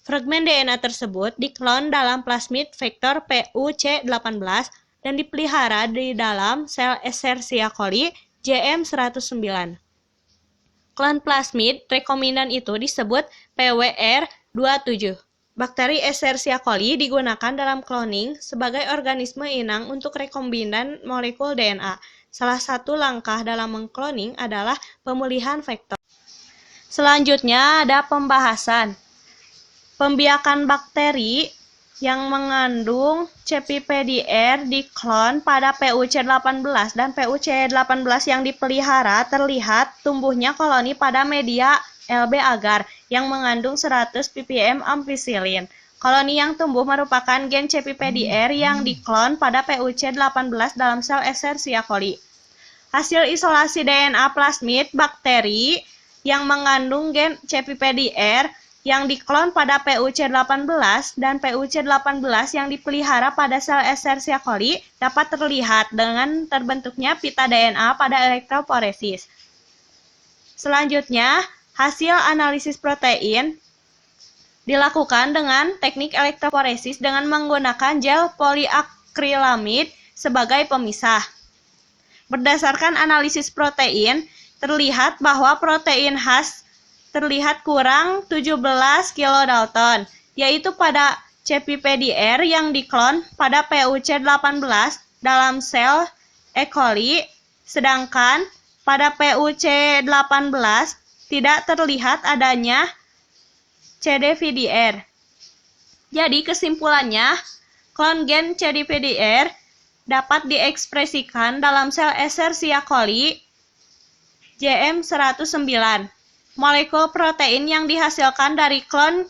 Fragmen DNA tersebut diklon dalam plasmid vektor PUC18 dan dipelihara di dalam sel Escherichia coli JM109. Klon plasmid rekombinan itu disebut PWR27. Bakteri Escherichia coli digunakan dalam cloning sebagai organisme inang untuk rekombinan molekul DNA. Salah satu langkah dalam mengkloning adalah pemulihan vektor. Selanjutnya ada pembahasan pembiakan bakteri yang mengandung CPPDR diklon pada PUC18 dan PUC18 yang dipelihara terlihat tumbuhnya koloni pada media LB agar yang mengandung 100 ppm ampicillin. Koloni yang tumbuh merupakan gen CPPDR yang diklon pada PUC18 dalam sel Escherichia coli. Hasil isolasi DNA plasmid bakteri yang mengandung gen CPPDR yang diklon pada PUC18 dan PUC18 yang dipelihara pada sel Escherichia coli dapat terlihat dengan terbentuknya pita DNA pada elektroporesis. Selanjutnya, hasil analisis protein dilakukan dengan teknik elektroporesis dengan menggunakan gel poliakrilamid sebagai pemisah. Berdasarkan analisis protein, terlihat bahwa protein khas terlihat kurang 17 kilodalton, yaitu pada CPPDR yang diklon pada PUC18 dalam sel E. coli, sedangkan pada PUC18 tidak terlihat adanya CDVDR. Jadi kesimpulannya, klon gen CDVDR dapat diekspresikan dalam sel Escherichia coli JM109. Molekul protein yang dihasilkan dari klon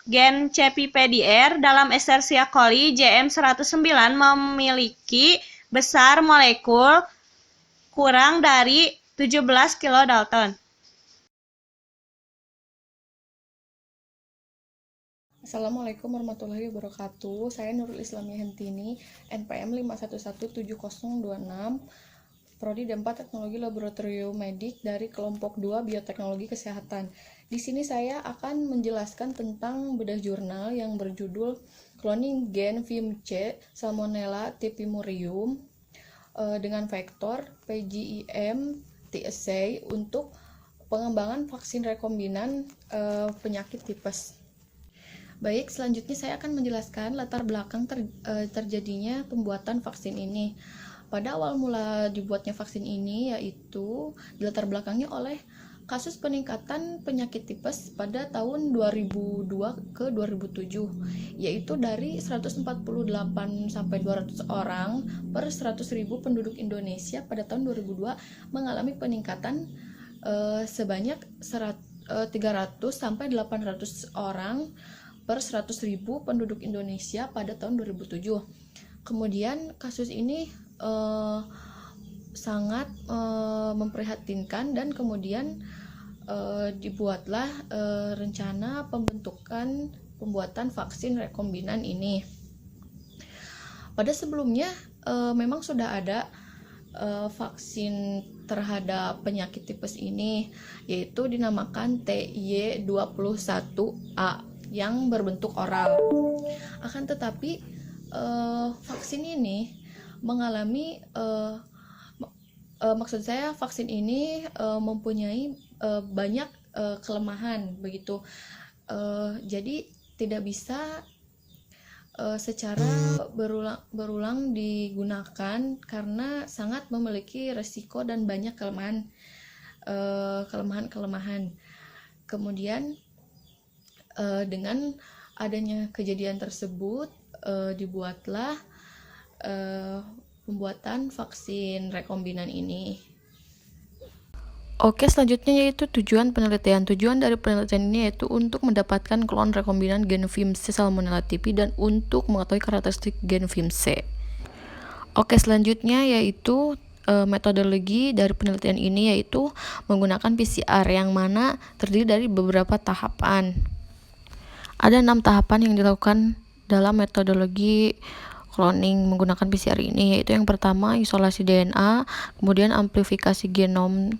gen CPPDR dalam Escherichia coli JM109 memiliki besar molekul kurang dari 17 kilodalton. Assalamualaikum warahmatullahi wabarakatuh. Saya Nurul Islamiyah Hentini, NPM 51170026. Prodi D4 Teknologi Laboratorium Medik dari kelompok 2 Bioteknologi Kesehatan. Di sini saya akan menjelaskan tentang bedah jurnal yang berjudul Cloning Gen Vim-C Salmonella typhimurium dengan vektor PGEM TSA untuk pengembangan vaksin rekombinan penyakit tipes. Baik, selanjutnya saya akan menjelaskan latar belakang terjadinya pembuatan vaksin ini. Pada awal mula dibuatnya vaksin ini yaitu dilatar belakangnya oleh kasus peningkatan penyakit tipes pada tahun 2002 ke 2007, yaitu dari 148 sampai 200 orang per 100.000 penduduk Indonesia pada tahun 2002 mengalami peningkatan sebanyak 300 sampai 800 orang per 100.000 penduduk Indonesia pada tahun 2007. Kemudian kasus ini sangat memprihatinkan dan kemudian dibuatlah rencana pembuatan vaksin rekombinan ini. Pada sebelumnya memang sudah ada vaksin terhadap penyakit tipes ini, yaitu dinamakan TY21A yang berbentuk oral. Akan tetapi vaksin ini mengalami vaksin ini mempunyai banyak kelemahan begitu. Jadi tidak bisa secara berulang digunakan karena sangat memiliki resiko dan banyak kelemahan. Kemudian dengan adanya kejadian tersebut dibuatlah pembuatan vaksin rekombinan ini. Oke, selanjutnya yaitu tujuan penelitian. Tujuan dari penelitian ini yaitu untuk mendapatkan klon rekombinan gen Vim-C Salmonella typhi dan untuk mengetahui karakteristik gen Vim-C. Oke, selanjutnya yaitu metodologi dari penelitian ini yaitu menggunakan PCR yang mana terdiri dari beberapa tahapan. Ada 6 tahapan yang dilakukan dalam metodologi cloning menggunakan PCR ini, yaitu yang pertama isolasi DNA, kemudian amplifikasi genom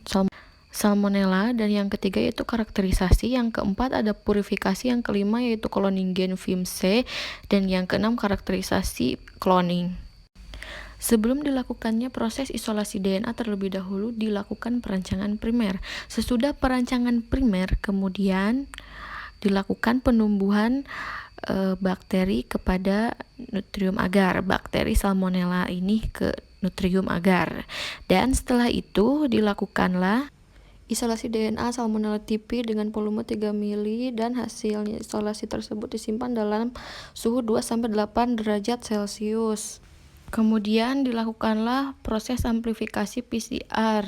Salmonella, dan yang ketiga yaitu karakterisasi, yang keempat ada purifikasi, yang kelima yaitu cloning gen Vim-C, dan yang keenam karakterisasi cloning. Sebelum dilakukannya proses isolasi DNA terlebih dahulu dilakukan perancangan primer. Sesudah perancangan primer kemudian dilakukan penumbuhan bakteri kepada Nutrium agar, bakteri Salmonella ini ke Nutrium agar, dan setelah itu dilakukanlah isolasi DNA Salmonella typhi dengan volume 3 ml dan hasilnya isolasi tersebut disimpan dalam suhu 2-8 derajat Celcius. Kemudian dilakukanlah proses amplifikasi PCR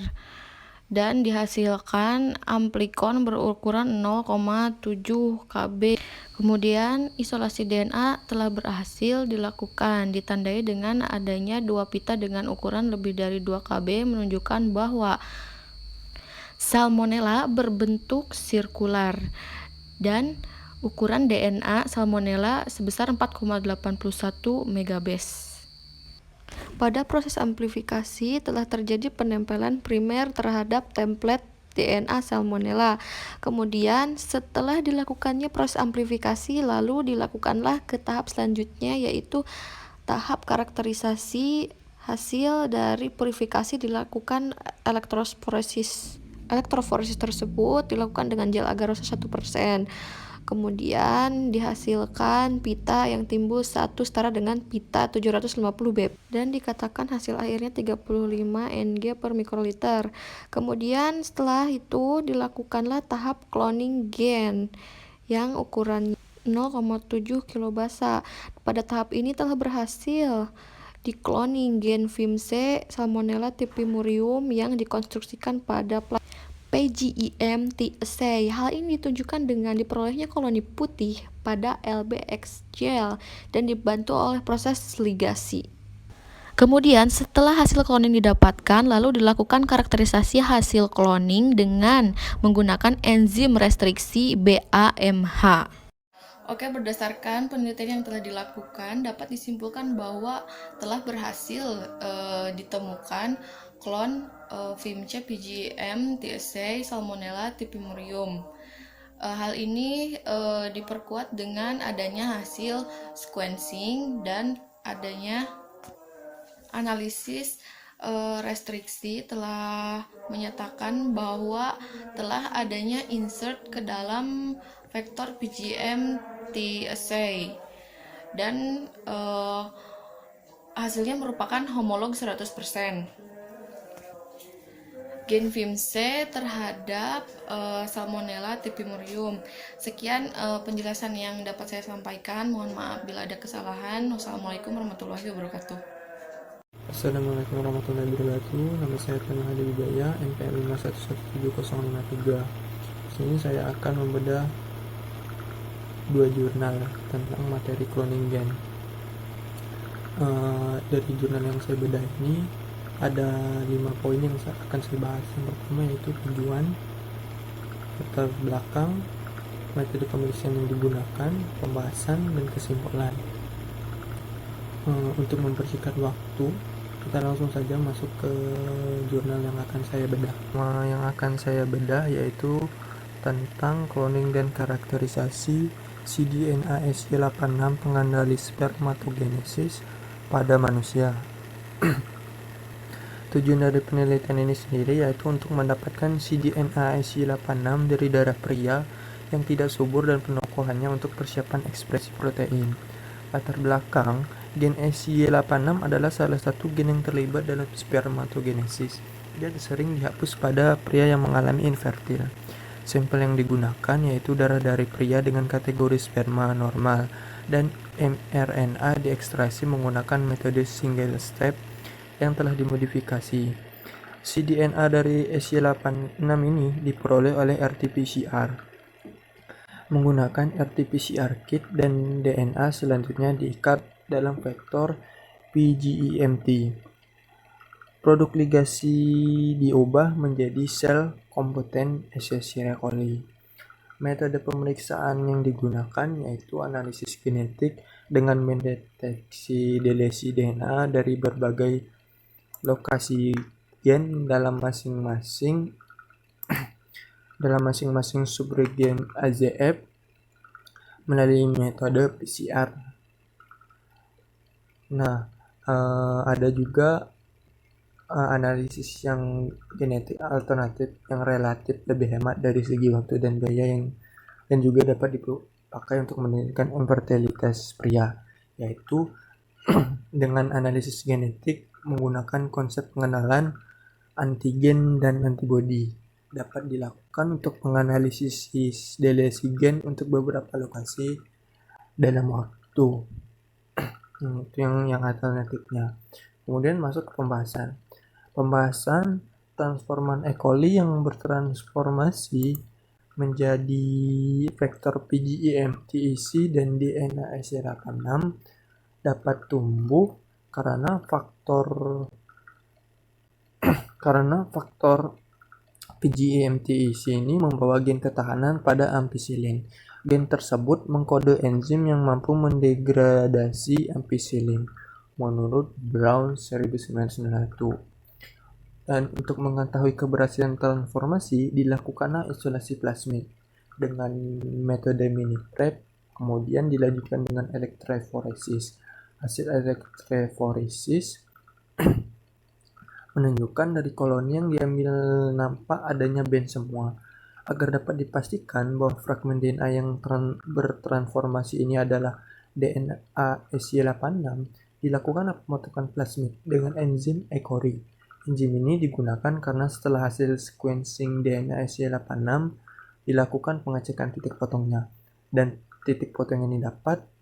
dan dihasilkan amplikon berukuran 0,7 kb. Kemudian isolasi DNA telah berhasil dilakukan, ditandai dengan adanya 2 pita dengan ukuran lebih dari 2 kb menunjukkan bahwa Salmonella berbentuk sirkular dan ukuran DNA Salmonella sebesar 4,81 megabase. Pada proses amplifikasi telah terjadi penempelan primer terhadap template DNA Salmonella. Kemudian setelah dilakukannya proses amplifikasi lalu dilakukanlah ke tahap selanjutnya yaitu tahap karakterisasi. Hasil dari purifikasi dilakukan elektroforesis. Elektroforesis tersebut dilakukan dengan gel agarosa 1%. Kemudian dihasilkan pita yang timbul 1 setara dengan pita 750 bp dan dikatakan hasil akhirnya 35 Ng per mikroliter. Kemudian setelah itu dilakukanlah tahap cloning gen yang ukurannya 0,7 kilobasa. Pada tahap ini telah berhasil di cloning gen Vim-C Salmonella typhimurium yang dikonstruksikan pada PGEM TSA. Hal ini ditunjukkan dengan diperolehnya koloni putih pada LBX gel dan dibantu oleh proses ligasi. Kemudian setelah hasil cloning didapatkan, lalu dilakukan karakterisasi hasil cloning dengan menggunakan enzim restriksi BAMH. Oke, berdasarkan penelitian yang telah dilakukan, dapat disimpulkan bahwa telah berhasil ditemukan klon VIMC PGM TSA Salmonella typhimurium. Hal ini diperkuat dengan adanya hasil sequencing dan adanya analisis restriksi telah menyatakan bahwa telah adanya insert ke dalam vektor PGM TSA dan hasilnya merupakan homolog 100%. Gen VIMC terhadap Salmonella typhimurium. Sekian penjelasan yang dapat saya sampaikan. Mohon maaf bila ada kesalahan. Wassalamualaikum warahmatullahi wabarakatuh. Assalamualaikum warahmatullahi wabarakatuh. Nama saya Tama Hadi Wijaya, NPM 5117053. Di sini saya akan membedah dua jurnal tentang materi cloning gen. Dari jurnal yang saya bedah ini ada 5 poin yang akan saya bahas. Yang pertama yaitu tujuan, latar belakang, metode pemeriksaan yang digunakan, pembahasan, dan kesimpulan. Untuk mempersingkat waktu, kita langsung saja masuk ke jurnal yang akan saya bedah. Yang akan saya bedah yaitu tentang cloning dan karakterisasi cDNA SY86 pengendali spermatogenesis pada manusia. Tujuan dari penelitian ini sendiri yaitu untuk mendapatkan cDNA SY86 dari darah pria yang tidak subur dan penokohannya untuk persiapan ekspresi protein. Latar belakang, gen SY86 adalah salah satu gen yang terlibat dalam spermatogenesis. Dia sering dihapus pada pria yang mengalami infertil. Sampel yang digunakan yaitu darah dari pria dengan kategori sperma normal dan mRNA diekstraksi menggunakan metode single step yang telah dimodifikasi. cDNA dari SY86 ini diperoleh oleh RT-PCR. Menggunakan RT-PCR kit dan DNA selanjutnya diikat dalam vektor PGEMT. Produk ligasi diubah menjadi sel kompeten Escherichia coli. Metode pemeriksaan yang digunakan yaitu analisis genetik dengan mendeteksi delesi DNA dari berbagai lokasi gen dalam masing-masing subregion AZF melalui metode PCR. Ada juga analisis yang genetik alternatif yang relatif lebih hemat dari segi waktu dan biaya dan juga dapat dipakai untuk menentukan infertilitas pria, yaitu dengan analisis genetik menggunakan konsep pengenalan antigen dan antibodi. Dapat dilakukan untuk menganalisis delesi gen untuk beberapa lokasi dalam waktu. Itu yang alternatifnya. Kemudian masuk ke pembahasan transforman E. coli yang bertransformasi menjadi vektor PGEM-TEC dan DNA SY86 dapat tumbuh karena faktor PGEM-TEC ini membawa gen ketahanan pada ampicillin. Gen tersebut mengkode enzim yang mampu mendegradasi ampicillin menurut Brown 1991. Dan untuk mengetahui keberhasilan transformasi, dilakukanlah isolasi plasmid dengan metode mini-prep, kemudian dilanjutkan dengan elektroforesis. Hasil elektroforesis menunjukkan dari koloni yang diambil nampak adanya band semua. Agar dapat dipastikan bahwa fragmen DNA yang bertransformasi ini adalah DNA SY86, dilakukan pemotongan plasmid dengan enzim E. coli. Enzim ini digunakan karena setelah hasil sequencing DNA SY86 dilakukan pengecekan titik potongnya, dan titik potong yang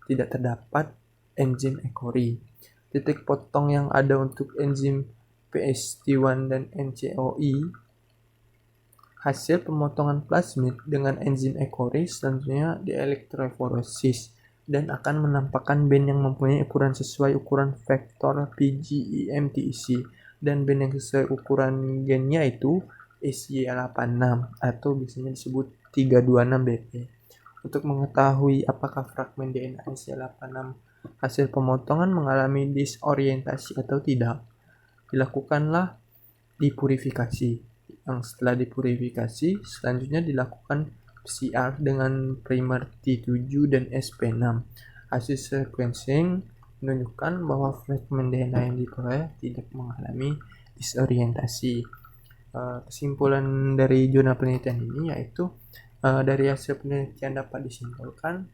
tidak terdapat enzim E. coli. Titik potong yang ada untuk enzim PST1 dan NCOI. Hasil pemotongan plasmid dengan enzim E. coli selanjutnya dielektroforesis dan akan menampakkan band yang mempunyai ukuran sesuai ukuran vektor PGEM-TEC, dan band yang sesuai ukuran gennya itu SY86 atau biasanya disebut 326BP. Untuk mengetahui apakah fragmen DNA SL86 hasil pemotongan mengalami disorientasi atau tidak, dilakukanlah dipurifikasi. Yang setelah dipurifikasi, selanjutnya dilakukan PCR dengan primer T7 dan SP6. Hasil sequencing menunjukkan bahwa fragmen DNA yang diperoleh tidak mengalami disorientasi. Kesimpulan dari jurnal penelitian ini yaitu dari hasil penelitian dapat disimpulkan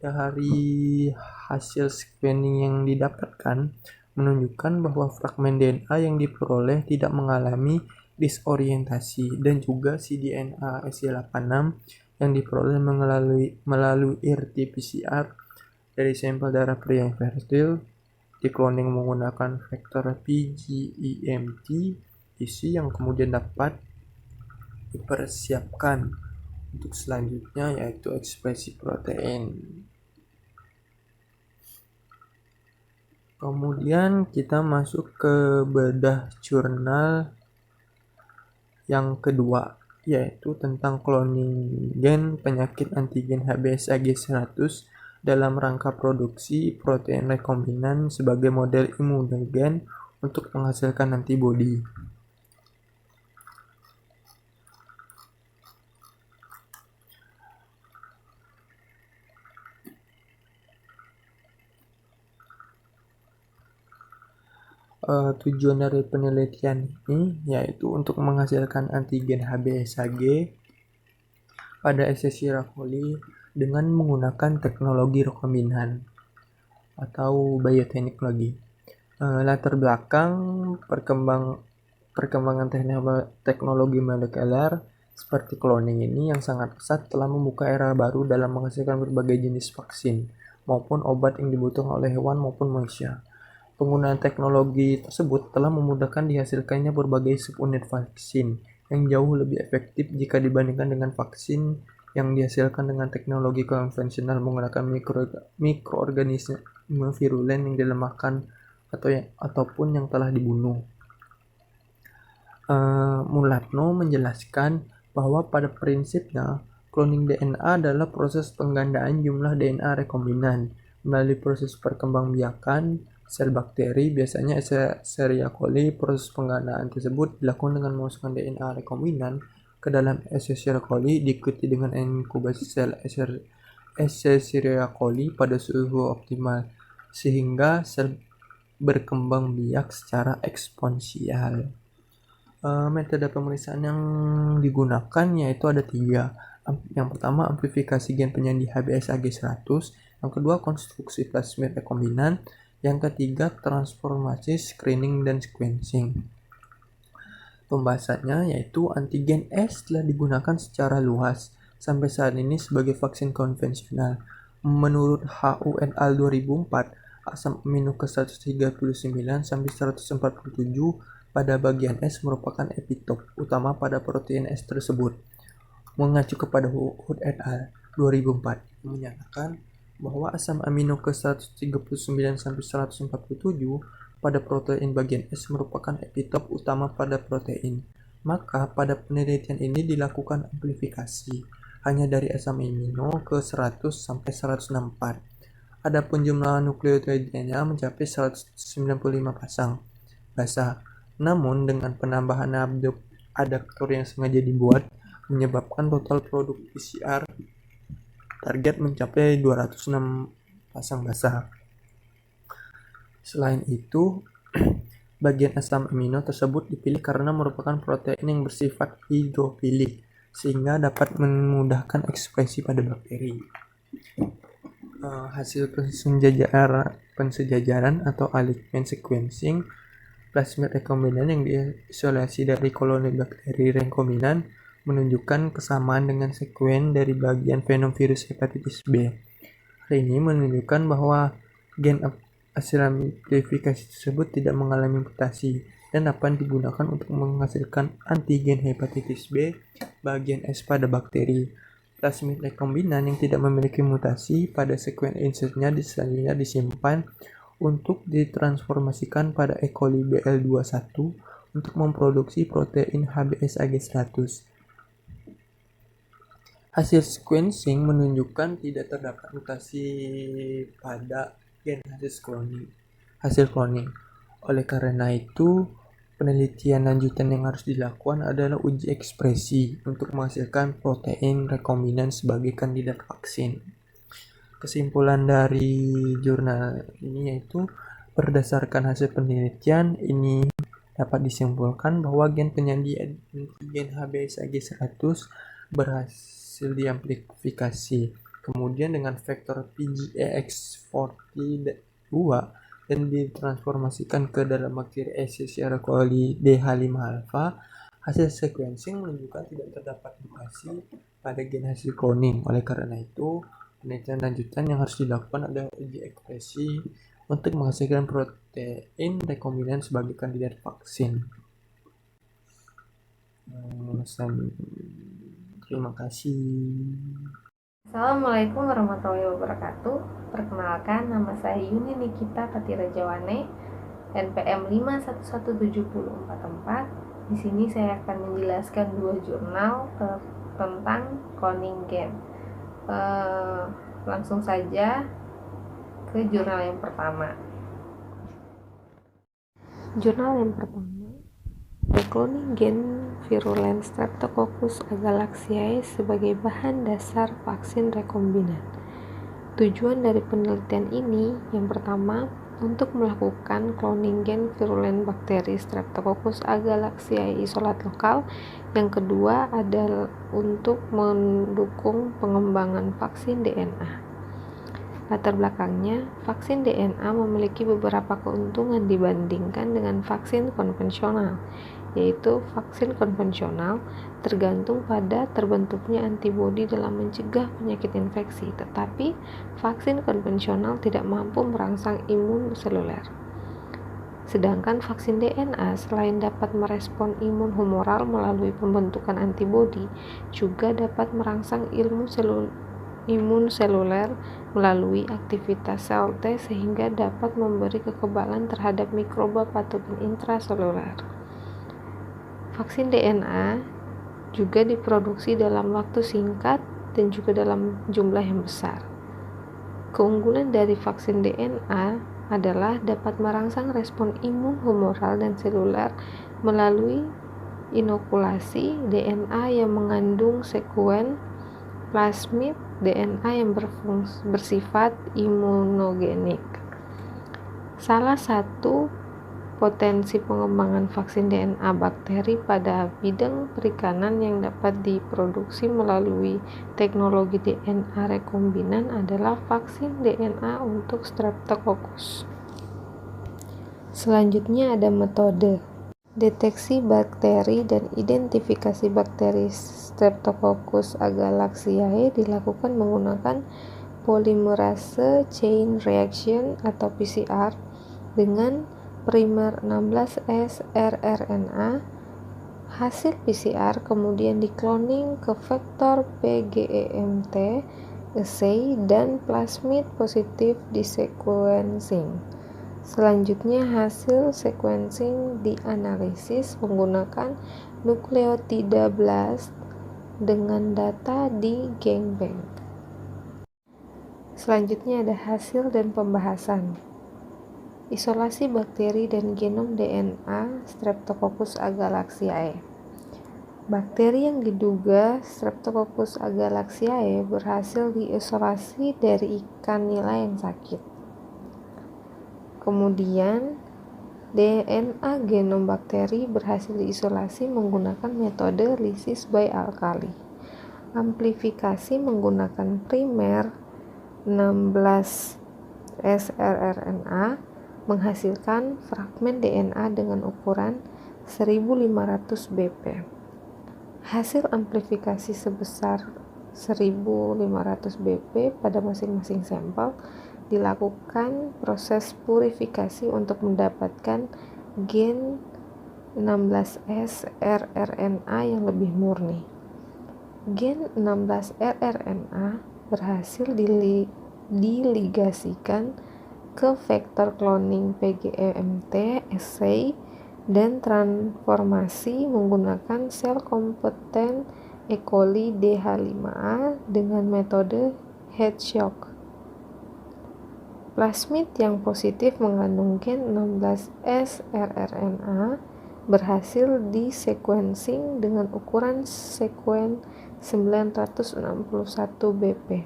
dari hasil screening yang didapatkan menunjukkan bahwa fragmen DNA yang diperoleh tidak mengalami disorientasi, dan juga cDNA SL86 yang diperoleh melalui RT-PCR dari sampel darah pria yang fertil dikloning menggunakan vektor PGEMT isi yang kemudian dapat dipersiapkan untuk selanjutnya, yaitu ekspresi protein. Kemudian kita masuk ke bedah jurnal yang kedua, yaitu tentang cloning gen penyakit antigen HBsAg100 dalam rangka produksi protein rekombinan sebagai model imunogen untuk menghasilkan antibodi. Tujuan dari penelitian ini yaitu untuk menghasilkan antigen HBsAg pada Escherichia coli dengan menggunakan teknologi rekombinan atau bioteknologi. Latar belakang perkembangan teknologi molekuler seperti cloning ini yang sangat pesat telah membuka era baru dalam menghasilkan berbagai jenis vaksin maupun obat yang dibutuhkan oleh hewan maupun manusia. Penggunaan teknologi tersebut telah memudahkan dihasilkannya berbagai subunit vaksin yang jauh lebih efektif jika dibandingkan dengan vaksin yang dihasilkan dengan teknologi konvensional menggunakan mikroorganisme virulen yang dilemahkan ataupun yang telah dibunuh. Mulatno menjelaskan bahwa pada prinsipnya cloning DNA adalah proses penggandaan jumlah DNA rekombinan melalui proses perkembangbiakan sel bakteri. Biasanya Escherichia coli, proses penggandaan tersebut dilakukan dengan memasukkan DNA rekombinan ke dalam Escherichia coli diikuti dengan inkubasi sel Escherichia coli pada suhu optimal sehingga sel berkembang biak secara eksponensial. Metode pemeriksaan yang digunakan yaitu ada 3. Yang pertama, amplifikasi gen penyandi HBsAg100. Yang kedua, konstruksi plasmid rekombinan. Yang ketiga, transformasi, screening, dan sequencing. Pembahasannya yaitu antigen S telah digunakan secara luas sampai saat ini sebagai vaksin konvensional. Menurut HU et al. 2004, asam amino ke-139 sampai 147 pada bagian S merupakan epitop utama pada protein S tersebut. Mengacu kepada Hood et al. 2004 yang menyatakan bahwa asam amino ke-139 sampai 147 pada protein bagian S merupakan epitop utama pada protein. Maka pada penelitian ini dilakukan amplifikasi hanya dari asam amino ke 100 sampai 164. Adapun jumlah nukleotidnya mencapai 195 pasang basa. Namun dengan penambahan adaptor yang sengaja dibuat menyebabkan total produk PCR target mencapai 206 pasang basa. Selain itu, bagian asam amino tersebut dipilih karena merupakan protein yang bersifat hidrofilik sehingga dapat memudahkan ekspresi pada bakteri. Hasil pensejajaran atau alignment sequencing plasmid rekombinan yang diisolasi dari koloni bakteri rekombinan menunjukkan kesamaan dengan sekuen dari bagian genom virus hepatitis B. Hal ini menunjukkan bahwa gen hasil amplifikasi tersebut tidak mengalami mutasi dan dapat digunakan untuk menghasilkan antigen hepatitis B bagian S pada bakteri. Plasmid rekombinan yang tidak memiliki mutasi pada sekuen insertnya selanjutnya disimpan untuk ditransformasikan pada E. coli BL21 untuk memproduksi protein HBsAg100. Hasil sequencing menunjukkan tidak terdapat mutasi pada gen hasil cloning. Oleh karena itu, penelitian lanjutan yang harus dilakukan adalah uji ekspresi untuk menghasilkan protein rekombinan sebagai kandidat vaksin. Kesimpulan dari jurnal ini yaitu berdasarkan hasil penelitian ini dapat disimpulkan bahwa gen penyaji antigen HBsAg100 berhasil diamplifikasi. Kemudian dengan vektor PGEX42 dan ditransformasikan ke dalam bakteri Escherichia coli DH5-alpha, hasil sequencing menunjukkan tidak terdapat mutasi pada gen hasil cloning. Oleh karena itu, penelitian lanjutan yang harus dilakukan adalah uji ekspresi untuk menghasilkan protein rekombinan sebagai kandidat vaksin. Terima kasih. Assalamualaikum warahmatullahi wabarakatuh. Perkenalkan, nama saya Yuni Nikita Patirajawane, NPM 511744. Di sini saya akan menjelaskan dua jurnal tentang cloning gen. Langsung saja ke jurnal yang pertama. Jurnal yang pertama, The Cloning Gen Virulent Streptococcus agalactiae sebagai bahan dasar vaksin rekombinan. Tujuan dari penelitian ini yang pertama, untuk melakukan cloning gen virulent bakteri Streptococcus agalactiae isolat lokal. Yang kedua adalah untuk mendukung pengembangan vaksin DNA. Latar belakangnya, vaksin DNA memiliki beberapa keuntungan dibandingkan dengan vaksin konvensional, yaitu vaksin konvensional tergantung pada terbentuknya antibodi dalam mencegah penyakit infeksi, tetapi vaksin konvensional tidak mampu merangsang imun seluler. Sedangkan vaksin DNA selain dapat merespon imun humoral melalui pembentukan antibodi, juga dapat merangsang imun seluler melalui aktivitas sel T sehingga dapat memberi kekebalan terhadap mikroba patogen intraseluler. Vaksin DNA juga diproduksi dalam waktu singkat dan juga dalam jumlah yang besar. Keunggulan dari vaksin DNA adalah dapat merangsang respon imun humoral dan seluler melalui inokulasi DNA yang mengandung sekuen plasmid DNA yang bersifat imunogenik. Salah satu potensi pengembangan vaksin DNA bakteri pada bidang perikanan yang dapat diproduksi melalui teknologi DNA rekombinan adalah vaksin DNA untuk Streptococcus. Selanjutnya ada metode deteksi bakteri dan identifikasi bakteri Streptococcus agalactiae dilakukan menggunakan polymerase chain reaction atau PCR dengan primer 16S rRNA. Hasil PCR kemudian dikloning ke vektor PGEMT assay dan plasmid positif di sequencing. Selanjutnya hasil sequencing dianalisis menggunakan nukleotida blast dengan data di GenBank. Selanjutnya ada hasil dan pembahasan. Isolasi bakteri dan genom DNA Streptococcus agalactiae. Bakteri yang diduga Streptococcus agalactiae berhasil diisolasi dari ikan nila yang sakit. Kemudian, DNA genom bakteri berhasil diisolasi menggunakan metode lysis by alkali. Amplifikasi menggunakan primer 16S rRNA menghasilkan fragmen DNA dengan ukuran 1500 BP. Hasil amplifikasi sebesar 1500 BP pada masing-masing sampel dilakukan proses purifikasi untuk mendapatkan gen 16S rRNA yang lebih murni. Gen 16 rRNA berhasil diligasikan ke vektor cloning PGEMT assay dan transformasi menggunakan sel kompeten E. coli DH5A dengan metode head shock. Plasmid yang positif mengandung gen 16S rRNA berhasil di sequencing dengan ukuran sekuen 961 BP.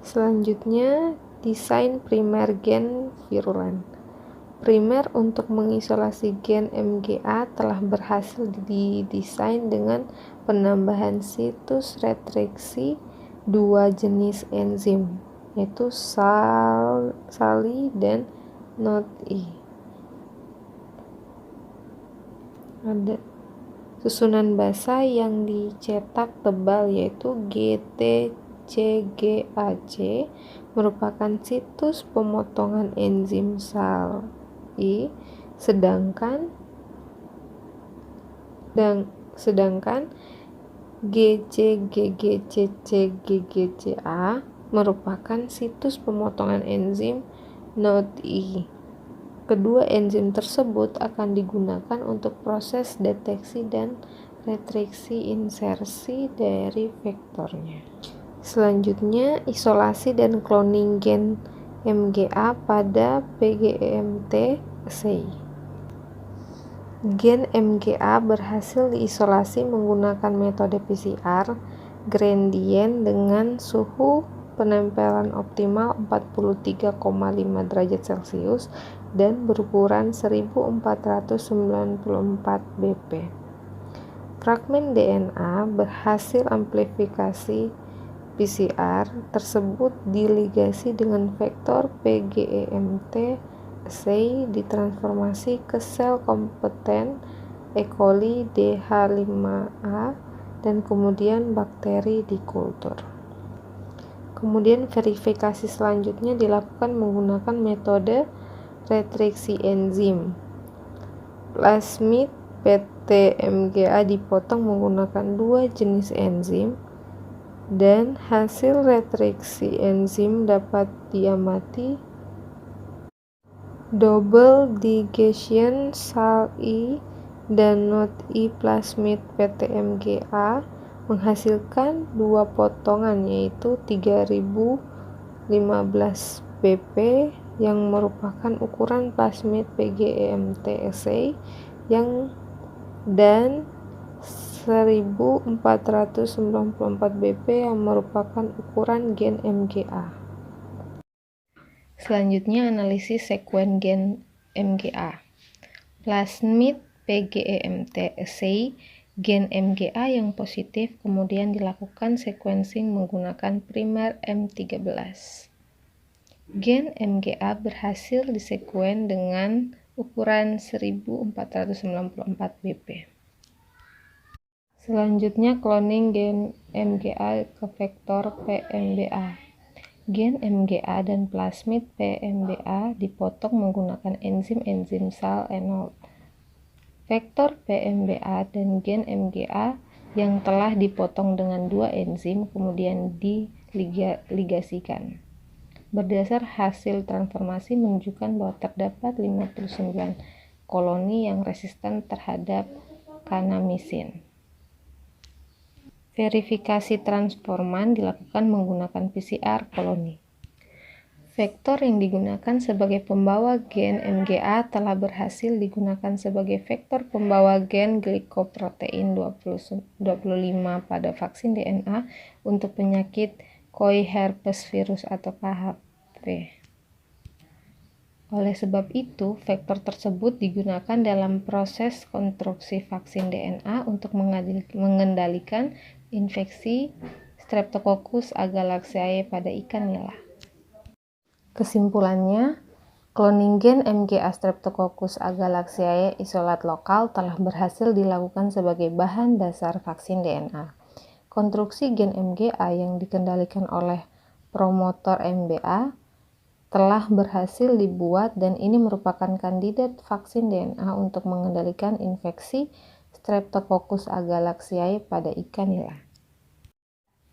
Selanjutnya, desain primer gen virulen. Primer untuk mengisolasi gen MGA telah berhasil didesain dengan penambahan situs retriksi dua jenis enzim, yaitu SALI dan NOTI. Ada susunan basa yang dicetak tebal yaitu GTCGAC merupakan situs pemotongan enzim SALI, sedangkan GCGGCCGGCA merupakan situs pemotongan enzim NOTI. Kedua enzim tersebut akan digunakan untuk proses deteksi dan retriksi insersi dari vektornya. Selanjutnya, isolasi dan cloning gen MGA pada PGEMT assay. Gen MGA berhasil diisolasi menggunakan metode PCR gradient dengan suhu penempelan optimal 43,5 derajat Celcius dan berukuran 1494 BP. Fragmen DNA berhasil amplifikasi PCR tersebut diligasi dengan vektor PGEMT assay ditransformasi ke sel kompeten E. coli DH5A dan kemudian bakteri dikultur. Kemudian verifikasi selanjutnya dilakukan menggunakan metode retriksi enzim. Plasmid PT-MGA dipotong menggunakan dua jenis enzim dan hasil retriksi enzim dapat diamati. Double digestion SALI dan NOTI plasmid PT-MGA menghasilkan dua potongan yaitu 3015 BP yang merupakan ukuran plasmid PGEMT assay dan 1494 BP yang merupakan ukuran gen MGA. Selanjutnya, analisis sekuen gen MGA. Plasmid PGEMT assay gen MGA yang positif kemudian dilakukan sequencing menggunakan primer M13. Gen MGA berhasil disekuen dengan ukuran 1494 BP. Selanjutnya, cloning gen MGA ke vektor PMBA. Gen MGA dan plasmid PMBA dipotong menggunakan enzim SAL-enol. Vektor PMBA dan gen MGA yang telah dipotong dengan dua enzim kemudian diligasikan. Berdasar hasil transformasi menunjukkan bahwa terdapat 59 koloni yang resisten terhadap kanamisin. Verifikasi transforman dilakukan menggunakan PCR koloni. Vektor yang digunakan sebagai pembawa gen MGA telah berhasil digunakan sebagai vektor pembawa gen glikoprotein 25 pada vaksin DNA untuk penyakit koi herpes virus atau KHV. Oleh sebab itu, vektor tersebut digunakan dalam proses konstruksi vaksin DNA untuk mengendalikan infeksi Streptococcus agalactiae pada ikan nila. Kesimpulannya, cloning gen MGA Streptococcus agalactiae isolat lokal telah berhasil dilakukan sebagai bahan dasar vaksin DNA. Konstruksi gen MGA yang dikendalikan oleh promotor MBA telah berhasil dibuat dan ini merupakan kandidat vaksin DNA untuk mengendalikan infeksi Streptococcus agalactiae pada ikan nila.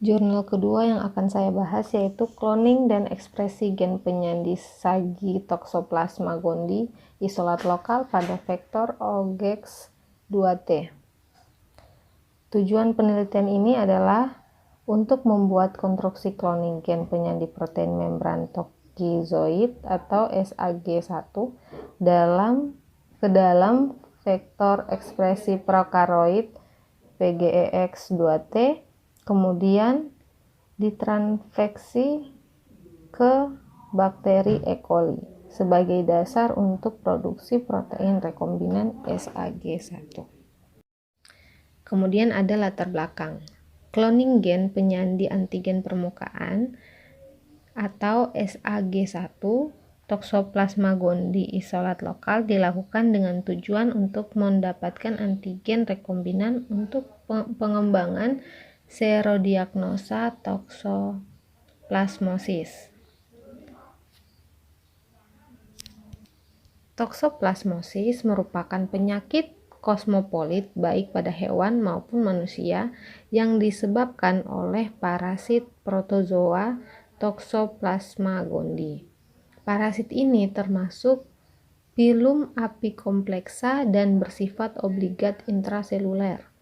Jurnal kedua yang akan saya bahas yaitu Cloning dan Ekspresi Gen Penyandi Sagi Toxoplasma gondii isolat lokal pada vektor OGEX2T. Tujuan penelitian ini adalah untuk membuat konstruksi cloning gen penyandi protein membran tokizoid atau SAG1 ke dalam vektor ekspresi prokaroid PGEX2T, kemudian ditransfeksi ke bakteri E. coli sebagai dasar untuk produksi protein rekombinan SAG1. Kemudian ada latar belakang. Cloning gen penyandi antigen permukaan atau SAG1 Toxoplasma gondii isolat lokal dilakukan dengan tujuan untuk mendapatkan antigen rekombinan untuk pengembangan serodiagnosa toksoplasmosis. Toksoplasmosis merupakan penyakit kosmopolit baik pada hewan maupun manusia yang disebabkan oleh parasit protozoa Toxoplasma gondii. Parasit ini termasuk Phylum Apicomplexa dan bersifat obligat intraseluler.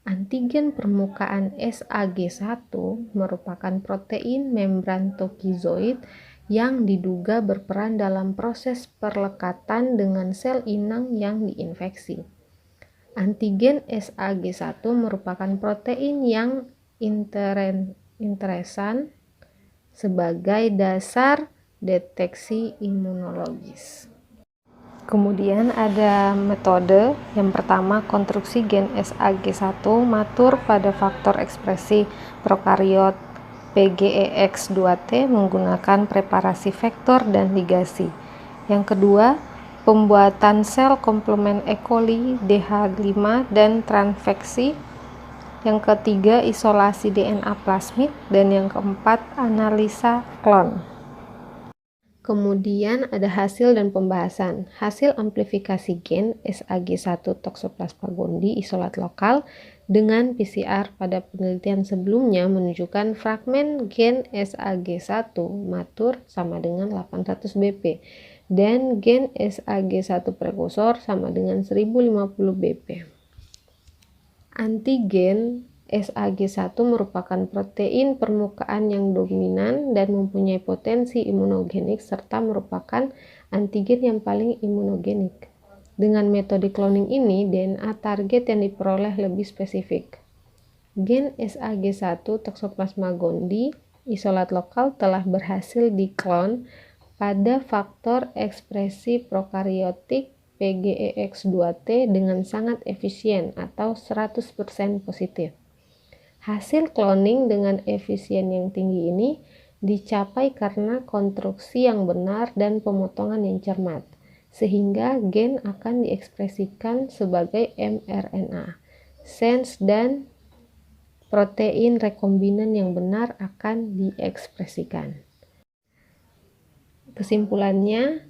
Antigen permukaan SAG1 merupakan protein membran tokizoid yang diduga berperan dalam proses perlekatan dengan sel inang yang diinfeksi. Antigen SAG1 merupakan protein yang interesan sebagai dasar deteksi imunologis. Kemudian ada metode yang pertama, konstruksi gen SAG1 matur pada faktor ekspresi prokariot PGEX2T menggunakan preparasi vektor dan ligasi. Yang kedua, pembuatan sel komplement E. coli DH5 dan transfeksi. Yang ketiga, isolasi DNA plasmid. Dan yang keempat, analisa klon. Kemudian ada hasil dan pembahasan. Hasil amplifikasi gen SAG1 Toxoplasma gondii isolat lokal dengan PCR pada penelitian sebelumnya menunjukkan fragmen gen SAG1 matur sama dengan 800 BP dan gen SAG1 prekursor sama dengan 1050 BP. Antigen SAG1 merupakan protein permukaan yang dominan dan mempunyai potensi imunogenik serta merupakan antigen yang paling imunogenik. Dengan metode cloning ini, DNA target yang diperoleh lebih spesifik. Gen SAG1 Toxoplasma gondii isolat lokal telah berhasil diklon pada faktor ekspresi prokariotik PGEX2T dengan sangat efisien atau 100% positif. Hasil cloning dengan efisien yang tinggi ini dicapai karena konstruksi yang benar dan pemotongan yang cermat, sehingga gen akan diekspresikan sebagai mRNA, sense dan protein rekombinan yang benar akan diekspresikan. Kesimpulannya,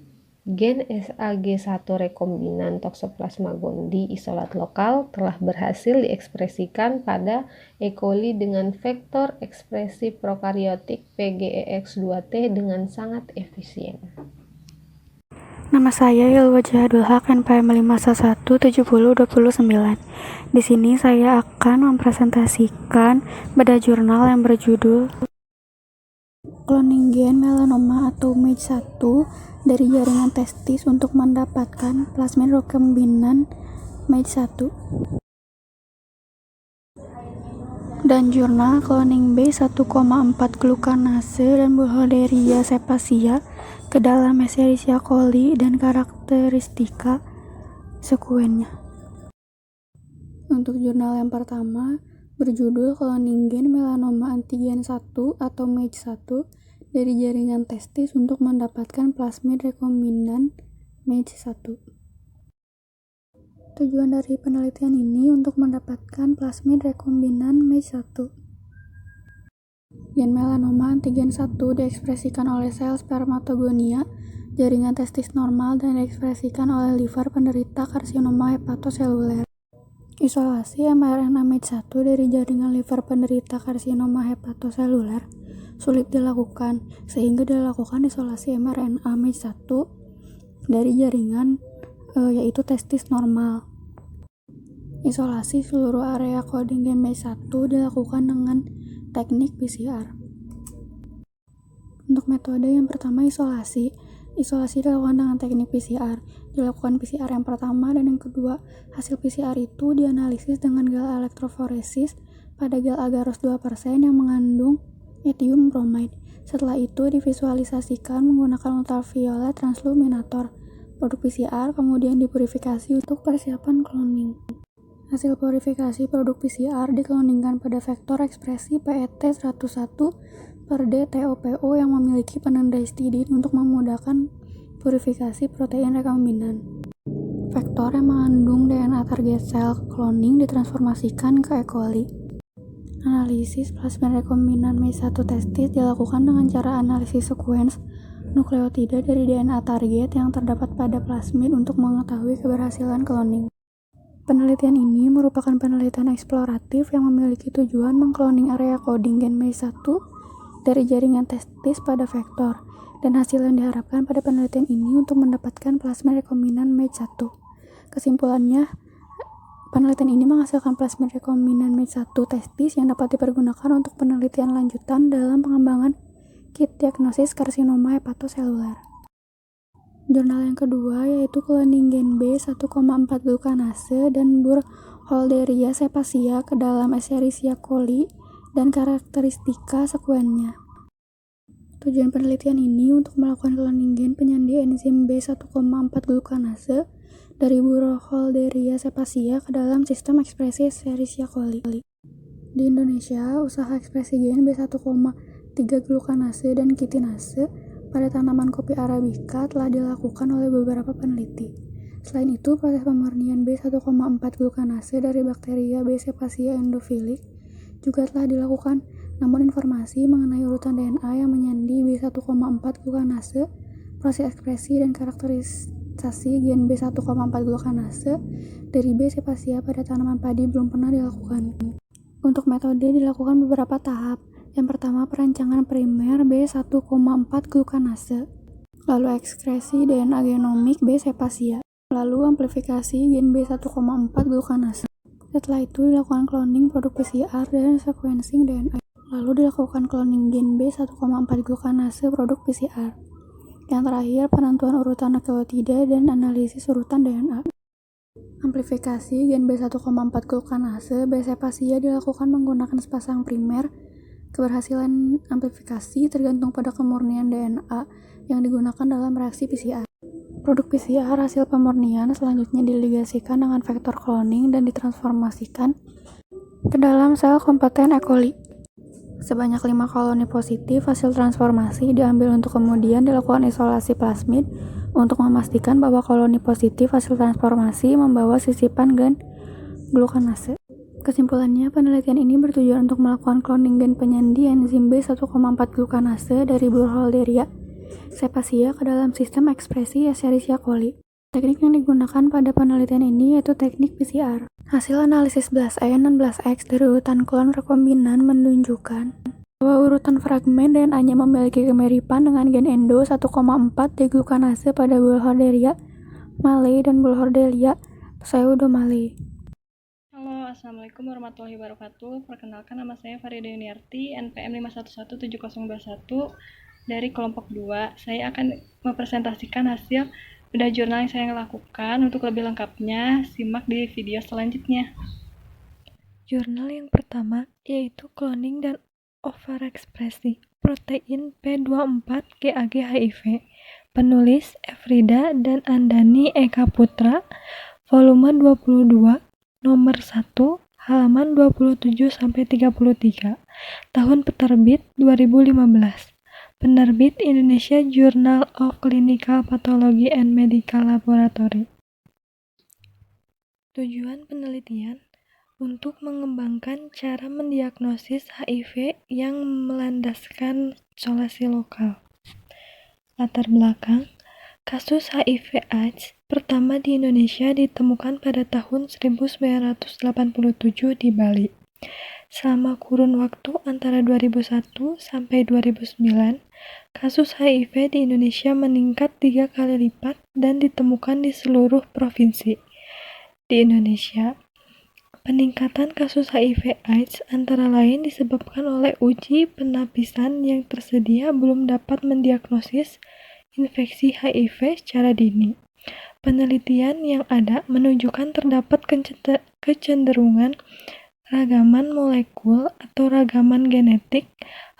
gen SAG1 rekombinan Toxoplasma gondii isolat lokal telah berhasil diekspresikan pada E. coli dengan vektor ekspresi prokariotik PGEX2T dengan sangat efisien. Nama saya Ilwa Jihadul Haq, NPM 5117029. Di sini saya akan mempresentasikan beda jurnal yang berjudul Cloning gen melanoma atau MAGE1 dari jaringan testis untuk mendapatkan plasmid rekombinan MAGE1. Dan jurnal Cloning B1,4 glukanase dan Burkholderia cepacia ke dalam Escherichia coli dan karakteristika sekuennya. Untuk jurnal yang pertama berjudul Cloning gen melanoma antigen 1 atau MAGE1 dari jaringan testis untuk mendapatkan plasmid rekombinan MAGE1. Tujuan dari penelitian ini untuk mendapatkan plasmid rekombinan MAGE1. Gen melanoma antigen 1 diekspresikan oleh sel spermatogonia, jaringan testis normal, dan diekspresikan oleh liver penderita karsinoma hepatoseluler. Isolasi mRNA MED1 dari jaringan liver penderita karsinoma hepatoseluler sulit dilakukan, sehingga dilakukan isolasi mRNA MED1 dari jaringan yaitu testis normal. Isolasi seluruh area coding gen MED1 dilakukan dengan teknik PCR. Untuk metode yang pertama isolasi dilakukan dengan teknik PCR. Dilakukan PCR yang pertama dan yang kedua. Hasil PCR itu dianalisis dengan gel elektroforesis pada gel agarose 2% yang mengandung etium bromide. Setelah itu divisualisasikan menggunakan ultraviolet transluminator. Produk PCR kemudian dipurifikasi untuk persiapan cloning. Hasil purifikasi produk PCR dikloningkan pada vektor ekspresi PET101/D-TOPO yang memiliki penanda histidin untuk memudahkan purifikasi protein rekombinan. Vektor yang mengandung DNA target cell cloning ditransformasikan ke E. coli. Analisis plasmid rekombinan MED1 testis dilakukan dengan cara analisis sekuens nukleotida dari DNA target yang terdapat pada plasmid untuk mengetahui keberhasilan cloning. Penelitian ini merupakan penelitian eksploratif yang memiliki tujuan mengkloning area coding gen MED1 dari jaringan testis pada vektor, dan hasil yang diharapkan pada penelitian ini untuk mendapatkan plasmid rekombinan MED1. Kesimpulannya, penelitian ini menghasilkan plasmid rekombinan MED1 testis yang dapat dipergunakan untuk penelitian lanjutan dalam pengembangan kit diagnosis karsinoma hepatoseluler. Jurnal yang kedua yaitu cloning gen B1,4 glukanase dan Burkholderia cepacia ke dalam Escherichia coli dan karakteristika sekuennya. Tujuan penelitian ini untuk melakukan cloning gen penyandi enzim B1,4 glukanase dari Burkholderia cepacia ke dalam sistem ekspresi Escherichia coli. Di Indonesia, usaha ekspresi gen B1,3 glukanase dan kitinase pada tanaman kopi Arabica telah dilakukan oleh beberapa peneliti. Selain itu, proses pemurnian B1,4 glukanase dari bakteria B. cepacia endophilic juga telah dilakukan, namun informasi mengenai urutan DNA yang menyandi B1,4 glukanase, proses ekspresi dan karakterisasi gen B1,4 glukanase dari B. cepacia pada tanaman padi belum pernah dilakukan. Untuk metode dilakukan beberapa tahap. Yang pertama, perancangan primer B1,4 glukanase, lalu ekskresi DNA genomik B. cepacia, lalu amplifikasi gen B1,4 glukanase. Setelah itu dilakukan cloning produk PCR dan sequencing DNA. Lalu dilakukan cloning gen B1,4 glukanase produk PCR. Yang terakhir, penentuan urutan nukleotida dan analisis urutan DNA. Amplifikasi gen B1,4 glukanase B. cepacia dilakukan menggunakan sepasang primer. Keberhasilan amplifikasi tergantung pada kemurnian DNA yang digunakan dalam reaksi PCR. Produk PCR hasil pemurnian selanjutnya diligasikan dengan vektor cloning dan ditransformasikan ke dalam sel kompeten E. coli. Sebanyak 5 koloni positif hasil transformasi diambil untuk kemudian dilakukan isolasi plasmid untuk memastikan bahwa koloni positif hasil transformasi membawa sisipan gen glukanase. Kesimpulannya, penelitian ini bertujuan untuk melakukan cloning gen penyandi enzim B1,4 glukanase dari Burkholderia cepacia ke dalam sistem ekspresi Escherichia coli. Teknik yang digunakan pada penelitian ini yaitu teknik PCR. Hasil analisis BLAST-N dan BLAST-X dari urutan klon rekombinan menunjukkan bahwa urutan fragmen DNA-nya memiliki kemiripan dengan gen endo 1,4 deglukanase pada Burkholderia malei dan Burkholderia pseudomallei. Halo, Assalamualaikum warahmatullahi wabarakatuh. Perkenalkan, nama saya Farida Yuniarti, NPM 5117021 dari kelompok 2. Saya akan mempresentasikan hasil bedah jurnal yang saya lakukan. Untuk lebih lengkapnya, simak di video selanjutnya. Jurnal yang pertama yaitu cloning dan overekspresi protein P24 GAG HIV. Penulis Efrida dan Andani Eka Putra, volume 22, nomor 1, halaman 27-33, tahun penerbit 2015, penerbit Indonesia Journal of Clinical Pathology and Medical Laboratory. Tujuan penelitian untuk mengembangkan cara mendiagnosis HIV yang melandaskan isolasi lokal. Latar belakang, Kasus HIV/AIDS pertama di Indonesia ditemukan pada tahun 1987 di Bali. Selama kurun waktu antara 2001 sampai 2009, kasus HIV di Indonesia meningkat 3 kali lipat dan ditemukan di seluruh provinsi. Di Indonesia, peningkatan kasus HIV/AIDS antara lain disebabkan oleh uji penapisan yang tersedia belum dapat mendiagnosis infeksi HIV secara dini. Penelitian yang ada menunjukkan terdapat kecenderungan ragaman molekul atau ragaman genetik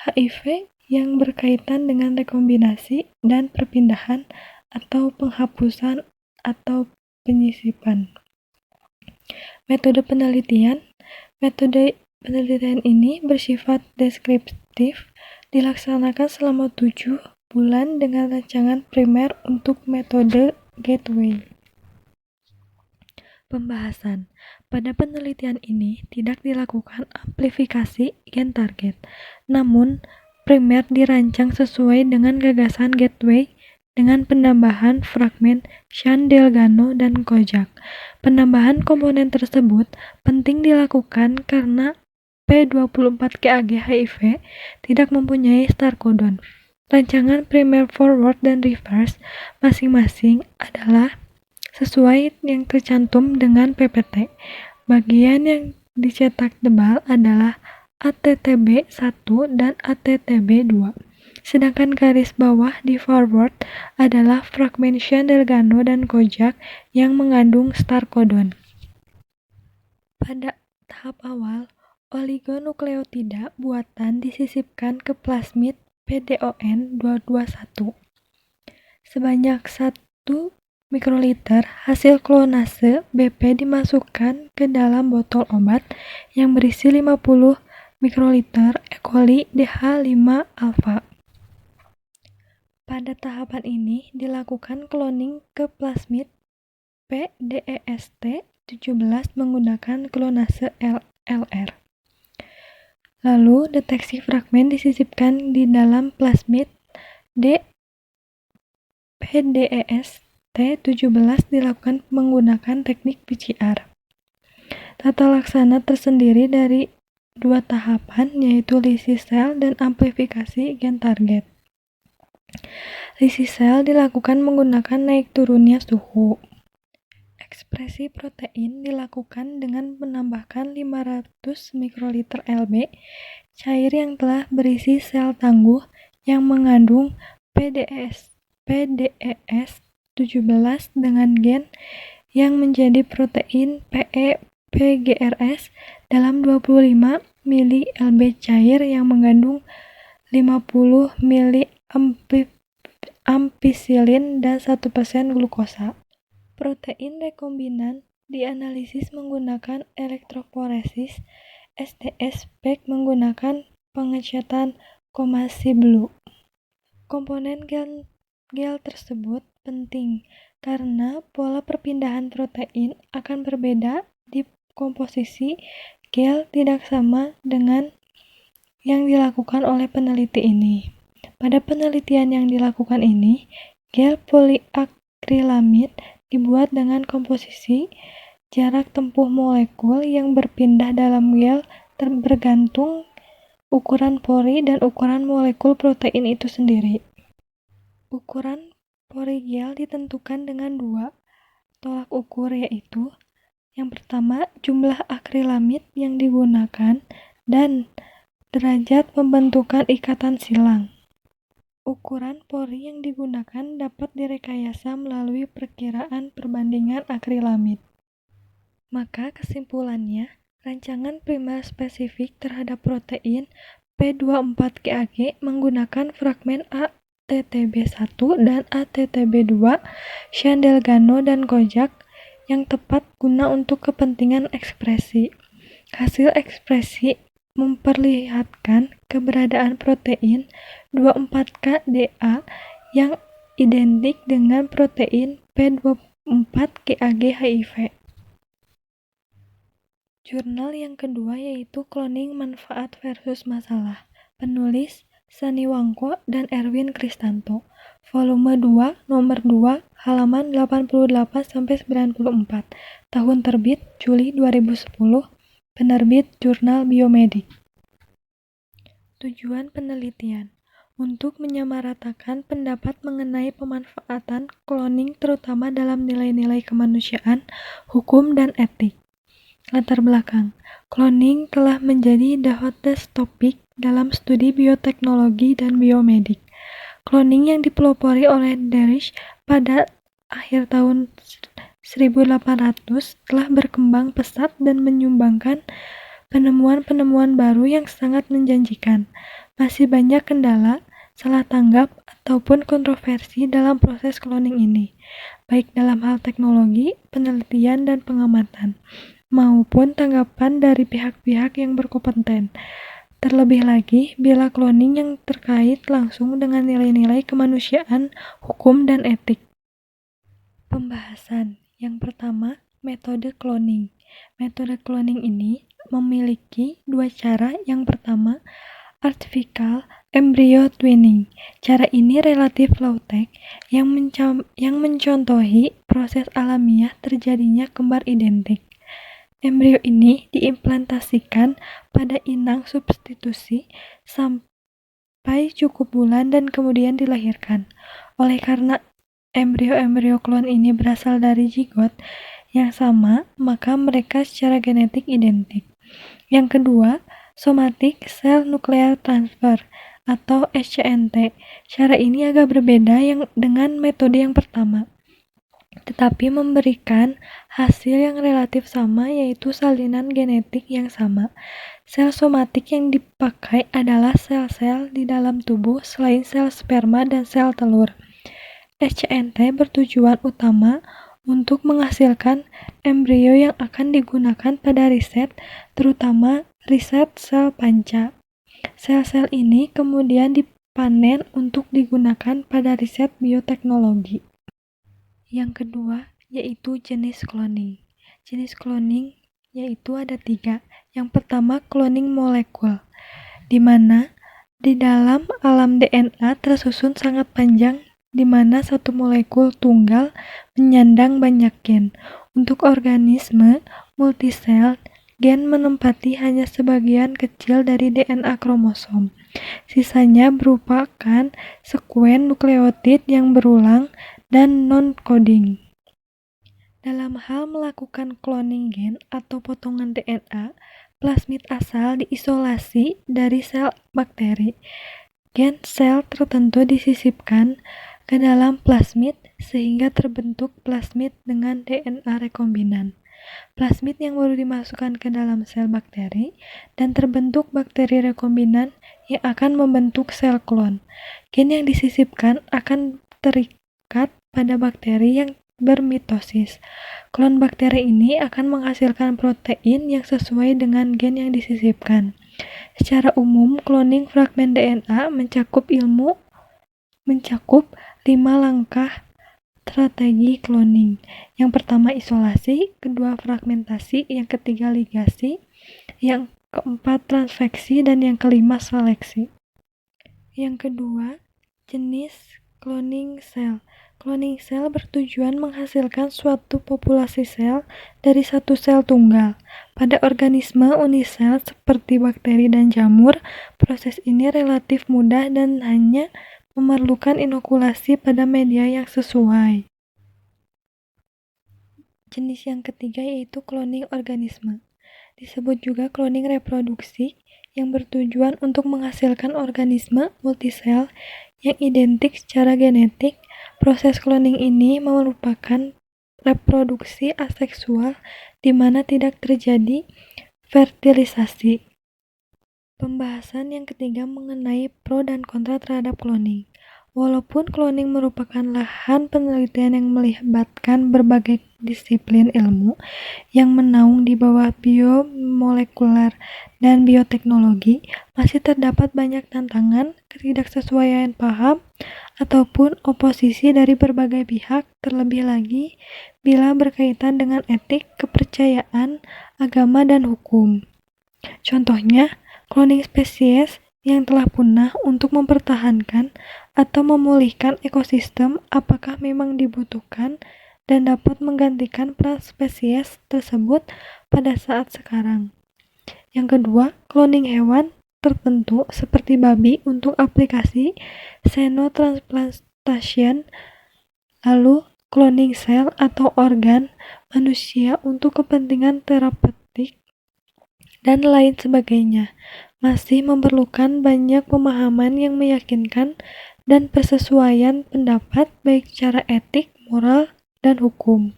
HIV yang berkaitan dengan rekombinasi dan perpindahan atau penghapusan atau penyisipan. Metode penelitian ini bersifat deskriptif, dilaksanakan selama 7 bulan dengan rancangan primer untuk metode gateway. Pembahasan. Pada penelitian ini tidak dilakukan amplifikasi gen target, namun primer dirancang sesuai dengan gagasan gateway dengan penambahan fragmen Shan-Delgado dan Kojak. Penambahan komponen tersebut penting dilakukan karena P24KG HIV tidak mempunyai star codon. Rancangan primer, forward, dan reverse masing-masing adalah sesuai yang tercantum dengan PPT. Bagian yang dicetak tebal adalah ATTB1 dan ATTB2. Sedangkan garis bawah di forward adalah fragmen Shan-Delgado dan Kojak yang mengandung star codon. Pada tahap awal, oligonukleotida buatan disisipkan ke plasmid PDON 221. Sebanyak 1 mikroliter hasil klonase BP dimasukkan ke dalam botol obat yang berisi 50 mikroliter E. coli DH5-alpha. Pada tahapan ini dilakukan cloning ke plasmid PDEST17 menggunakan klonase LR. Lalu deteksi fragmen disisipkan di dalam plasmid PDEST17 dilakukan menggunakan teknik PCR. Tata laksana tersendiri dari 2 tahapan, yaitu lysis cell dan amplifikasi gen target. Lysis cell dilakukan menggunakan naik turunnya suhu. Ekspresi protein dilakukan dengan menambahkan 500 mikroliter Lb cair yang telah berisi sel tangguh yang mengandung PDES17 dengan gen yang menjadi protein PGRS dalam 25 mili Lb cair yang mengandung 50 mili ampicillin dan 1% glukosa. Protein rekombinan dianalisis menggunakan elektroforesis SDS-PEG menggunakan pengecatan Komatsu. Komponen gel tersebut penting karena pola perpindahan protein akan berbeda di komposisi gel tidak sama dengan yang dilakukan oleh peneliti ini. Pada penelitian yang dilakukan ini, gel poliakrilamid dibuat dengan komposisi jarak tempuh molekul yang berpindah dalam gel bergantung ukuran pori dan ukuran molekul protein itu sendiri. Ukuran pori gel ditentukan dengan 2 tolak ukur, yaitu yang pertama jumlah akrilamid yang digunakan dan derajat pembentukan ikatan silang. Ukuran pori yang digunakan dapat direkayasa melalui perkiraan perbandingan akrilamid. Maka kesimpulannya, rancangan primer spesifik terhadap protein P24KG menggunakan fragmen ATTB1 dan ATTB2 Shan-Delgado dan Kojak yang tepat guna untuk kepentingan ekspresi. Hasil ekspresi memperlihatkan keberadaan protein 24KDA yang identik dengan protein P24KG HIV. Jurnal yang kedua yaitu Cloning Manfaat versus Masalah. Penulis Sani Wangko dan Erwin Kristanto. volume 2, nomor 2, halaman 88-94, tahun terbit Juli 2010, penerbit Jurnal Biomedik. Tujuan penelitian untuk menyamaratakan pendapat mengenai pemanfaatan cloning terutama dalam nilai-nilai kemanusiaan, hukum, dan etik. Latar belakang, cloning telah menjadi the hottest topic dalam studi bioteknologi dan biomedik. Cloning yang dipelopori oleh Derish pada akhir tahun 1800 telah berkembang pesat dan menyumbangkan penemuan-penemuan baru yang sangat menjanjikan. Masih banyak kendala, salah tanggap, ataupun kontroversi dalam proses cloning ini, baik dalam hal teknologi, penelitian, dan pengamatan, maupun tanggapan dari pihak-pihak yang berkompeten. Terlebih lagi, bila cloning yang terkait langsung dengan nilai-nilai kemanusiaan, hukum, dan etik. Pembahasan. Yang pertama, metode cloning. Metode cloning ini memiliki dua cara. Yang pertama, artificial embryo twinning. Cara ini relatif low-tech yang mencontohi proses alamiah terjadinya kembar identik. Embrio ini diimplantasikan pada inang substitusi sampai cukup bulan dan kemudian dilahirkan. Oleh karena embrio-embrio klon ini berasal dari zigot yang sama, maka mereka secara genetik identik. Yang kedua, somatic cell nuclear transfer atau SCNT. Cara ini agak berbeda dengan metode yang pertama, tetapi memberikan hasil yang relatif sama, yaitu salinan genetik yang sama. Sel somatik yang dipakai adalah sel-sel di dalam tubuh selain sel sperma dan sel telur. SCNT bertujuan utama untuk menghasilkan embrio yang akan digunakan pada riset, terutama riset sel panca. Sel-sel ini kemudian dipanen untuk digunakan pada riset bioteknologi. Yang kedua, yaitu jenis cloning. Jenis cloning yaitu ada 3. Yang pertama, cloning molekul, di mana di dalam alam DNA tersusun sangat panjang, di mana satu molekul tunggal menyandang banyak gen. Untuk organisme multisel, gen menempati hanya sebagian kecil dari DNA kromosom. Sisanya merupakan sekuen nukleotid yang berulang dan non-coding. Dalam hal melakukan cloning gen atau potongan DNA, plasmid asal diisolasi dari sel bakteri. Gen sel tertentu disisipkan ke dalam plasmid sehingga terbentuk plasmid dengan DNA rekombinan. Plasmid yang baru dimasukkan ke dalam sel bakteri dan terbentuk bakteri rekombinan yang akan membentuk sel klon. Gen yang disisipkan akan terikat pada bakteri yang bermitosis. Klon bakteri ini akan menghasilkan protein yang sesuai dengan gen yang disisipkan. Secara umum, cloning fragmen DNA mencakup 5 langkah strategi cloning. Yang pertama isolasi, kedua fragmentasi, yang ketiga ligasi, yang keempat transveksi, dan yang kelima seleksi. Yang kedua, jenis cloning sel. Cloning sel bertujuan menghasilkan suatu populasi sel dari satu sel tunggal. Pada organisme unisel seperti bakteri dan jamur, proses ini relatif mudah dan hanya memerlukan inokulasi pada media yang sesuai. Jenis yang ketiga yaitu cloning organisme. Disebut juga cloning reproduksi yang bertujuan untuk menghasilkan organisme multisel yang identik secara genetik. Proses cloning ini merupakan reproduksi aseksual di mana tidak terjadi fertilisasi. Pembahasan yang ketiga mengenai pro dan kontra terhadap cloning. Walaupun cloning merupakan lahan penelitian yang melibatkan berbagai disiplin ilmu yang menaung di bawah biomolekuler dan bioteknologi, masih terdapat banyak tantangan, ketidaksesuaian paham, ataupun oposisi dari berbagai pihak, terlebih lagi bila berkaitan dengan etik, kepercayaan, agama, dan hukum. Contohnya, cloning spesies yang telah punah untuk mempertahankan atau memulihkan ekosistem apakah memang dibutuhkan dan dapat menggantikan peran spesies tersebut pada saat sekarang. Yang kedua, cloning hewan tertentu seperti babi untuk aplikasi xenotransplantation, lalu cloning sel atau organ manusia untuk kepentingan terapeutik, dan lain sebagainya, masih memerlukan banyak pemahaman yang meyakinkan dan persesuaian pendapat baik secara etik, moral, dan hukum.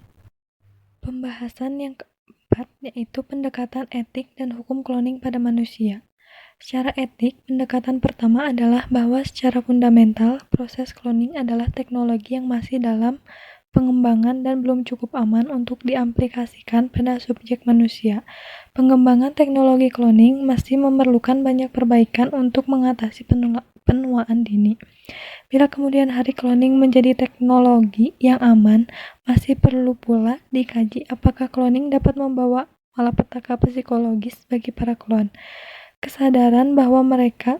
Pembahasan yang keempat yaitu pendekatan etik dan hukum cloning pada manusia. Secara etik, pendekatan pertama adalah bahwa secara fundamental, proses cloning adalah teknologi yang masih dalam pengembangan dan belum cukup aman untuk diaplikasikan pada subjek manusia. Pengembangan teknologi cloning masih memerlukan banyak perbaikan untuk mengatasi penuaan dini. Bila kemudian hari cloning menjadi teknologi yang aman, masih perlu pula dikaji apakah cloning dapat membawa malapetaka psikologis bagi para klon. Kesadaran bahwa mereka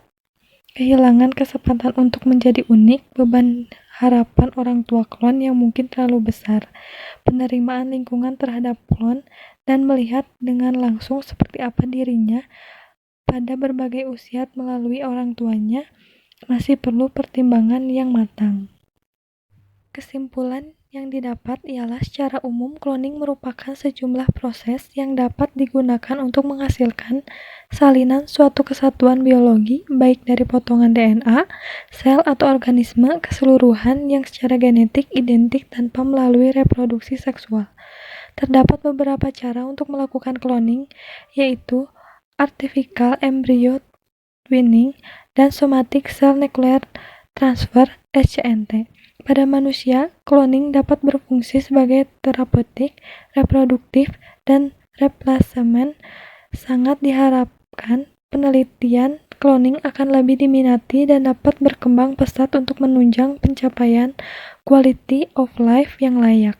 kehilangan kesempatan untuk menjadi unik, beban harapan orang tua klon yang mungkin terlalu besar, penerimaan lingkungan terhadap klon, dan melihat dengan langsung seperti apa dirinya pada berbagai usia melalui orang tuanya, masih perlu pertimbangan yang matang. Kesimpulan yang didapat ialah secara umum cloning merupakan sejumlah proses yang dapat digunakan untuk menghasilkan salinan suatu kesatuan biologi baik dari potongan DNA, sel atau organisme keseluruhan yang secara genetik identik tanpa melalui reproduksi seksual. Terdapat beberapa cara untuk melakukan cloning, yaitu artificial embryo twinning dan somatic cell nuclear transfer (SCNT). Pada manusia, cloning dapat berfungsi sebagai terapeutik, reproduktif, dan replacement. Sangat diharapkan penelitian cloning akan lebih diminati dan dapat berkembang pesat untuk menunjang pencapaian quality of life yang layak.